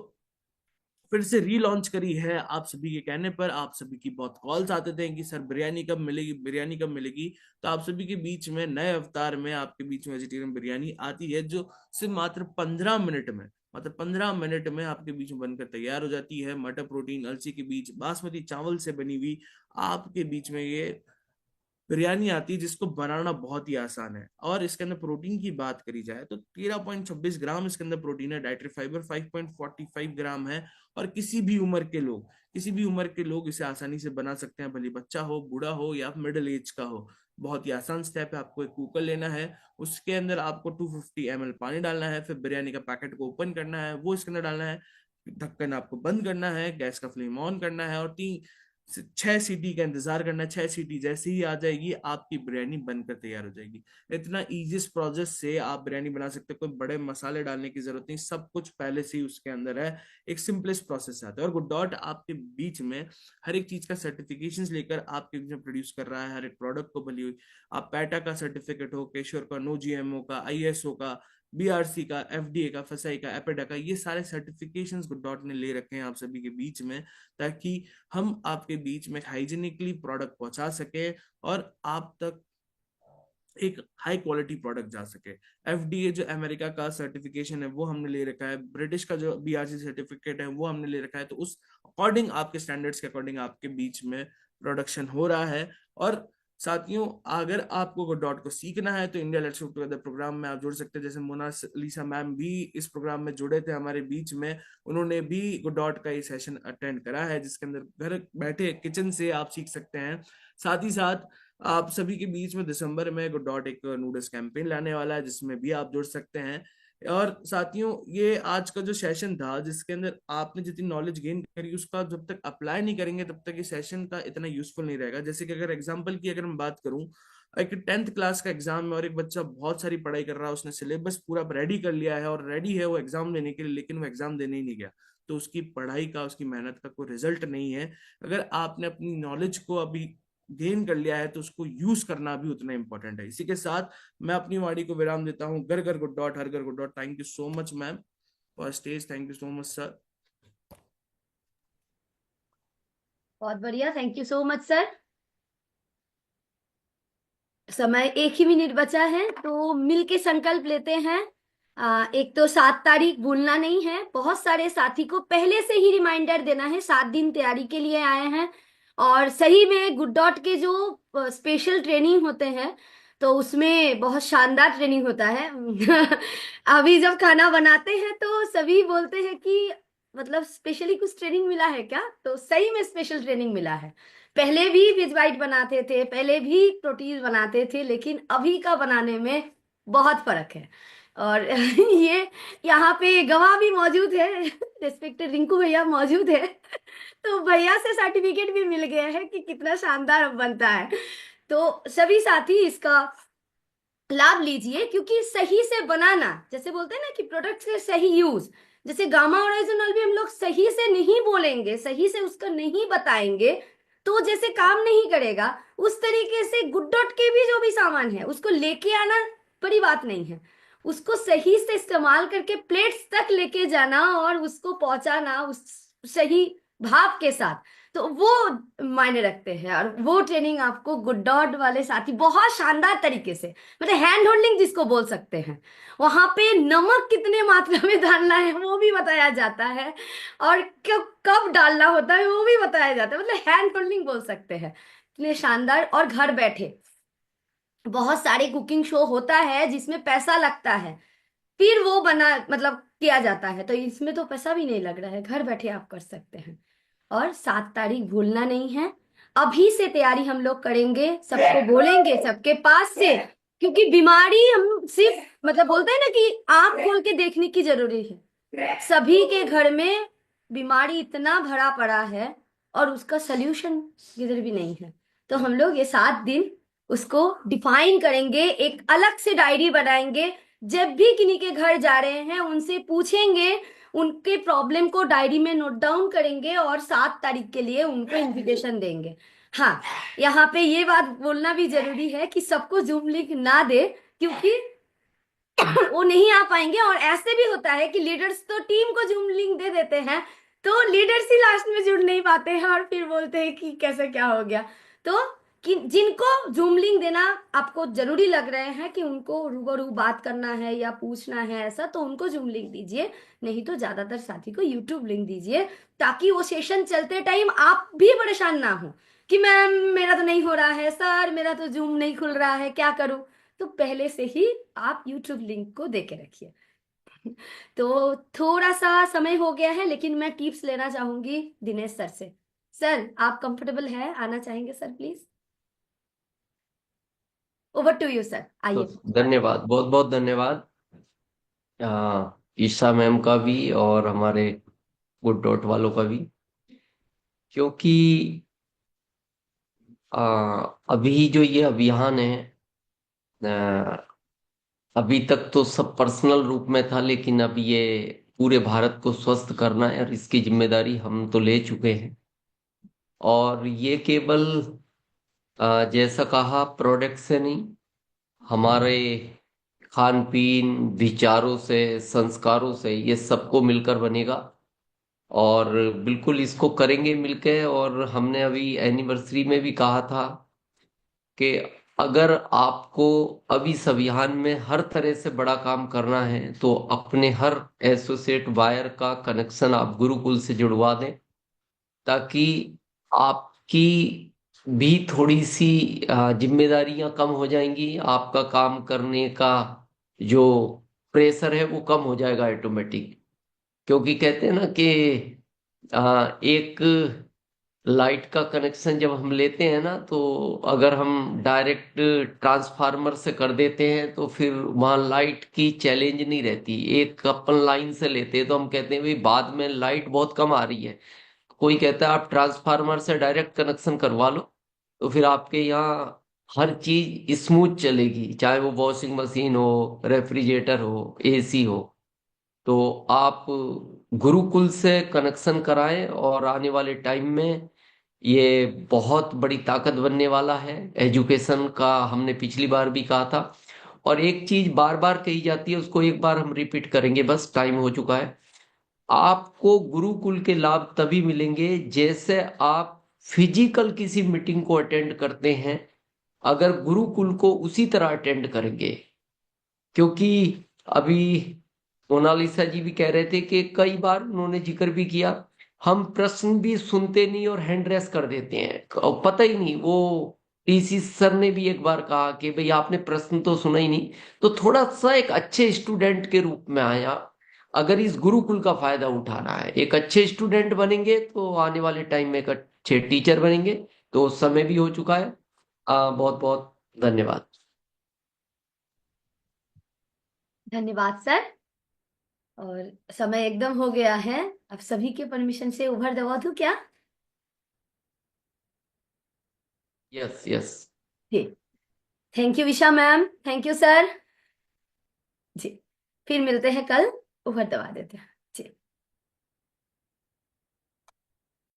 फिर से रीलॉन्च करी है, आप सभी के कहने पर। आप सभी की बहुत कॉल्स आते थे कि सर बिरयानी कब मिलेगी, बिरयानी कब मिलेगी। तो आप सभी के बीच में नए अवतार में आपके बीच में वेजिटेरियन बिरयानी आती है, जो सिर्फ मात्र 15 मिनट में, मतलब 15 मिनट में आपके बीच में बनकर तैयार हो जाती है। मटर प्रोटीन, अलसी के बीच, बासमती चावल से बनी हुई आपके बीच में ये बिरयानी आती है, जिसको बनाना बहुत ही आसान है। और इसके अंदर प्रोटीन की बात करी जाए तो 13.26 ग्राम इसके अंदर प्रोटीन है। डाइटरी फाइबर 5.45 ग्राम है। और किसी भी उम्र के लोग इसे आसानी से बना सकते हैं, भले बच्चा हो, बूढ़ा हो, या मिडिल एज का हो। बहुत ही आसान स्टेप है। आपको एक कुकर लेना है, उसके अंदर आपको 250 ml पानी डालना है, फिर बिरयानी का पैकेट को ओपन करना है, वो इसके अंदर डालना है, ढक्कन आपको बंद करना है, गैस का फ्लेम ऑन करना है, और 6 सीटी का इंतजार करना है। 6 सीटी जैसे ही आ जाएगी, आपकी बिरयानी बनकर तैयार हो जाएगी। इतना इजीएस्ट प्रोसेस से आप बिरयानी बना सकते हो, कोई बड़े मसाले डालने की जरूरत नहीं, सब कुछ पहले से ही उसके अंदर है। एक सिंपलेस्ट प्रोसेस आता है। और गुड डॉट आपके बीच में हर एक चीज का सर्टिफिकेशन लेकर आपके बीच में प्रोड्यूस कर रहा है, हर एक प्रोडक्ट को। भली हुई आप पैटा का सर्टिफिकेट हो, केश्योर का, नो जीएमओ का, आईएसओ का, बीआरसी का, एफडीए का, फसाई का, एपेडा का, ये सारे सर्टिफिकेशंस गुड डॉट ने ले रखे हैं आप सभी के बीच में, ताकि हम आपके बीच में हाइजीनिकली प्रोडक्ट पहुंचा सके और आप तक एक हाई क्वालिटी प्रोडक्ट जा सके। एफडीए जो अमेरिका का सर्टिफिकेशन है वो हमने ले रखा है, ब्रिटिश का जो बीआरसी सर्टिफिकेट है वो हमने ले रखा है। तो उस अकॉर्डिंग, आपके स्टैंडर्ड्स के अकॉर्डिंग आपके बीच में प्रोडक्शन हो रहा है। और साथियों, अगर आपको डॉट को सीखना है तो India let's work together programme में आप जुड़ सकते हैं। जैसे मोनालिसा मैम भी इस प्रोग्राम में जुड़े थे हमारे बीच में, उन्होंने भी डॉट का ये सेशन अटेंड करा है, जिसके अंदर घर बैठे किचन से आप सीख सकते हैं। साथ ही साथ आप सभी के बीच में दिसंबर में गुड डॉट एक नूडल्स कैंपेन लाने वाला है, जिसमें भी आप जुड़ सकते हैं। और साथियों, ये आज का जो सेशन था, जिसके अंदर आपने जितनी नॉलेज गेन करी, उसका जब तक अप्लाई नहीं करेंगे तब तक ये सेशन का इतना यूजफुल नहीं रहेगा। जैसे कि अगर एग्जांपल की अगर मैं बात करूं, एक 10th क्लास का एग्जाम है और एक बच्चा बहुत सारी पढ़ाई कर रहा है, उसने सिलेबस पूरा रेडी कर लिया है और रेडी है वो एग्जाम देने के लिए, लेकिन वो एग्जाम देने ही नहीं गया, तो उसकी पढ़ाई का, उसकी मेहनत का कोई रिजल्ट नहीं है। अगर आपने अपनी नॉलेज को अभी गेन कर लिया है तो उसको यूज करना भी उतना इंपॉर्टेंट है। इसी के साथ मैं अपनी वाणी को विराम देता हूँ। घर घर गुड डॉट, हर घर good dot. Thank you so much ma'am for stage, thank you so much sir. बहुत बढ़िया, thank you so much sir. समय 1 ही मिनट बचा है, तो मिलके संकल्प लेते हैं। एक तो 7 तारीख भूलना नहीं है। बहुत सारे साथी को पहले से ही रिमाइंडर देना है, 7 दिन तैयारी के लिए आए हैं। और सही में गुड डॉट के जो स्पेशल ट्रेनिंग होते हैं, तो उसमें बहुत शानदार ट्रेनिंग होता है। अभी जब खाना बनाते हैं तो सभी बोलते हैं कि मतलब स्पेशली कुछ ट्रेनिंग मिला है क्या, तो सही में स्पेशल ट्रेनिंग मिला है। पहले भी वेज वाइट बनाते थे, पहले भी प्रोटीन बनाते थे, लेकिन अभी का बनाने में बहुत फर्क है। और ये यहाँ पे गवाह भी मौजूद है, रिस्पेक्टेड रिंकू भैया मौजूद है। तो भैया से सर्टिफिकेट भी मिल गया है कि कितना शानदार अब बनता है। तो सभी साथी इसका लाभ लीजिए, क्योंकि सही से बनाना, जैसे बोलते हैं ना कि प्रोडक्ट के सही यूज, जैसे गामा ओरिजिनल भी हम लोग सही से नहीं बोलेंगे, सही से उसका नहीं बताएंगे, तो जैसे काम नहीं करेगा, उस तरीके से गुड डॉट के भी जो भी सामान है उसको लेके आना बड़ी बात नहीं है, उसको सही से इस्तेमाल करके प्लेट्स तक लेके जाना और उसको पहुंचाना उस सही भाव के साथ, तो वो मायने रखते हैं। और वो ट्रेनिंग आपको गुड डॉट वाले साथी बहुत शानदार तरीके से, मतलब हैंड होल्डिंग जिसको बोल सकते हैं, वहां पे नमक कितने मात्रा में डालना है वो भी बताया जाता है, और कब कब डालना होता है वो भी बताया जाता है, मतलब हैंड होल्डिंग बोल सकते हैं। इतने शानदार, और घर बैठे बहुत सारे कुकिंग शो होता है जिसमें पैसा लगता है, फिर वो बना मतलब किया जाता है, तो इसमें तो पैसा भी नहीं लग रहा है, घर बैठे आप कर सकते हैं। और 7 तारीख भूलना नहीं है, अभी से तैयारी हम लोग करेंगे, सबको बोलेंगे सबके पास से, क्योंकि बीमारी हम सिर्फ मतलब बोलते हैं ना कि आंख खोल के देखने की जरूरी है, सभी के घर में बीमारी इतना भरा पड़ा है और उसका सल्यूशन किधर भी नहीं है। तो हम लोग ये 7 दिन उसको डिफाइन करेंगे, एक अलग से डायरी बनाएंगे, जब भी किन्हीं के घर जा रहे हैं उनसे पूछेंगे, उनके प्रॉब्लम को डायरी में नोट डाउन करेंगे और 7 तारीख के लिए उनको इनविटेशन देंगे। हाँ, यहाँ पे ये बात बोलना भी जरूरी है कि सबको जूम लिंक ना दे, क्योंकि वो नहीं आ पाएंगे, और ऐसे भी होता है कि लीडर्स तो टीम को जूम लिंक दे देते हैं, तो लीडर्स ही लास्ट में जुड़ नहीं पाते हैं और फिर बोलते हैं कि कैसे क्या हो गया। तो कि जिनको जूम लिंक देना आपको जरूरी लग रहे हैं कि उनको रूबरू बात करना है या पूछना है ऐसा, तो उनको जूम लिंक दीजिए, नहीं तो ज्यादातर साथी को यूट्यूब लिंक दीजिए, ताकि वो सेशन चलते टाइम आप भी परेशान ना हो कि मैम मेरा तो नहीं हो रहा है, सर मेरा तो जूम नहीं खुल रहा है, क्या करूं। तो पहले से ही आप यूट्यूब लिंक को दे के रखिए। तो थोड़ा सा समय हो गया है, लेकिन मैं टिप्स लेना चाहूंगी दिनेश सर से। सर आप कंफर्टेबल है, आना चाहेंगे sir please? Over to you sir, तो आइए। धन्यवाद, बहुत बहुत धन्यवाद ईशा मैम का भी और हमारे गुड डॉट वालों का भी, क्योंकि अभी जो ये अभियान है, आ, अभी तक तो सब पर्सनल रूप में था, लेकिन अब ये पूरे भारत को स्वस्थ करना है और इसकी जिम्मेदारी हम तो ले चुके हैं। और ये केवल जैसा कहा प्रोडक्ट से नहीं, हमारे खान पीन, विचारों से, संस्कारों से ये सबको मिलकर बनेगा। और बिल्कुल इसको करेंगे मिलके। और हमने अभी एनिवर्सरी में भी कहा था कि अगर आपको अभी इस अभियान में हर तरह से बड़ा काम करना है तो अपने हर एसोसिएट वायर का कनेक्शन आप गुरुकुल से जुड़वा दें, ताकि आपकी भी थोड़ी सी जिम्मेदारियां कम हो जाएंगी, आपका काम करने का जो प्रेशर है वो कम हो जाएगा ऑटोमेटिक। क्योंकि कहते हैं ना कि एक लाइट का कनेक्शन जब हम लेते हैं ना, तो अगर हम डायरेक्ट ट्रांसफार्मर से कर देते हैं तो फिर वहाँ लाइट की चैलेंज नहीं रहती। एक अपन लाइन से लेते हैं तो हम कहते हैं भाई बाद में लाइट बहुत कम आ रही है, कोई कहता है आप ट्रांसफार्मर से डायरेक्ट कनेक्शन करवा लो, तो फिर आपके यहाँ हर चीज स्मूथ चलेगी, चाहे वो वॉशिंग मशीन हो, रेफ्रिजरेटर हो, एसी हो। तो आप गुरुकुल से कनेक्शन कराएं और आने वाले टाइम में ये बहुत बड़ी ताकत बनने वाला है एजुकेशन का। हमने पिछली बार भी कहा था, और एक चीज बार बार कही जाती है, उसको एक बार हम रिपीट करेंगे, बस टाइम हो चुका है। आपको गुरुकुल के लाभ तभी मिलेंगे जैसे आप फिजिकल किसी मीटिंग को अटेंड करते हैं, अगर गुरुकुल को उसी तरह अटेंड करेंगे। क्योंकि अभी मोनालिसा जी भी कह रहे थे कि कई बार उन्होंने जिक्र भी किया, हम प्रश्न भी सुनते नहीं और हैंड रेस कर देते हैं और पता ही नहीं। वो टीसी सर ने भी एक बार कहा कि भाई आपने प्रश्न तो सुना ही नहीं। तो थोड़ा सा एक अच्छे स्टूडेंट के रूप में आया, अगर इस गुरुकुल का फायदा उठाना है, एक अच्छे स्टूडेंट बनेंगे तो आने वाले टाइम में एक अच्छे टीचर बनेंगे। तो समय भी हो चुका है। बहुत बहुत धन्यवाद। धन्यवाद सर। और समय एकदम हो गया है, अब सभी के परमिशन से उभर दबा दूं क्या? Yes yes. जी, thank you Visha ma'am, thank you sir. जी, फिर मिलते हैं कल, उभर दबा देते हैं।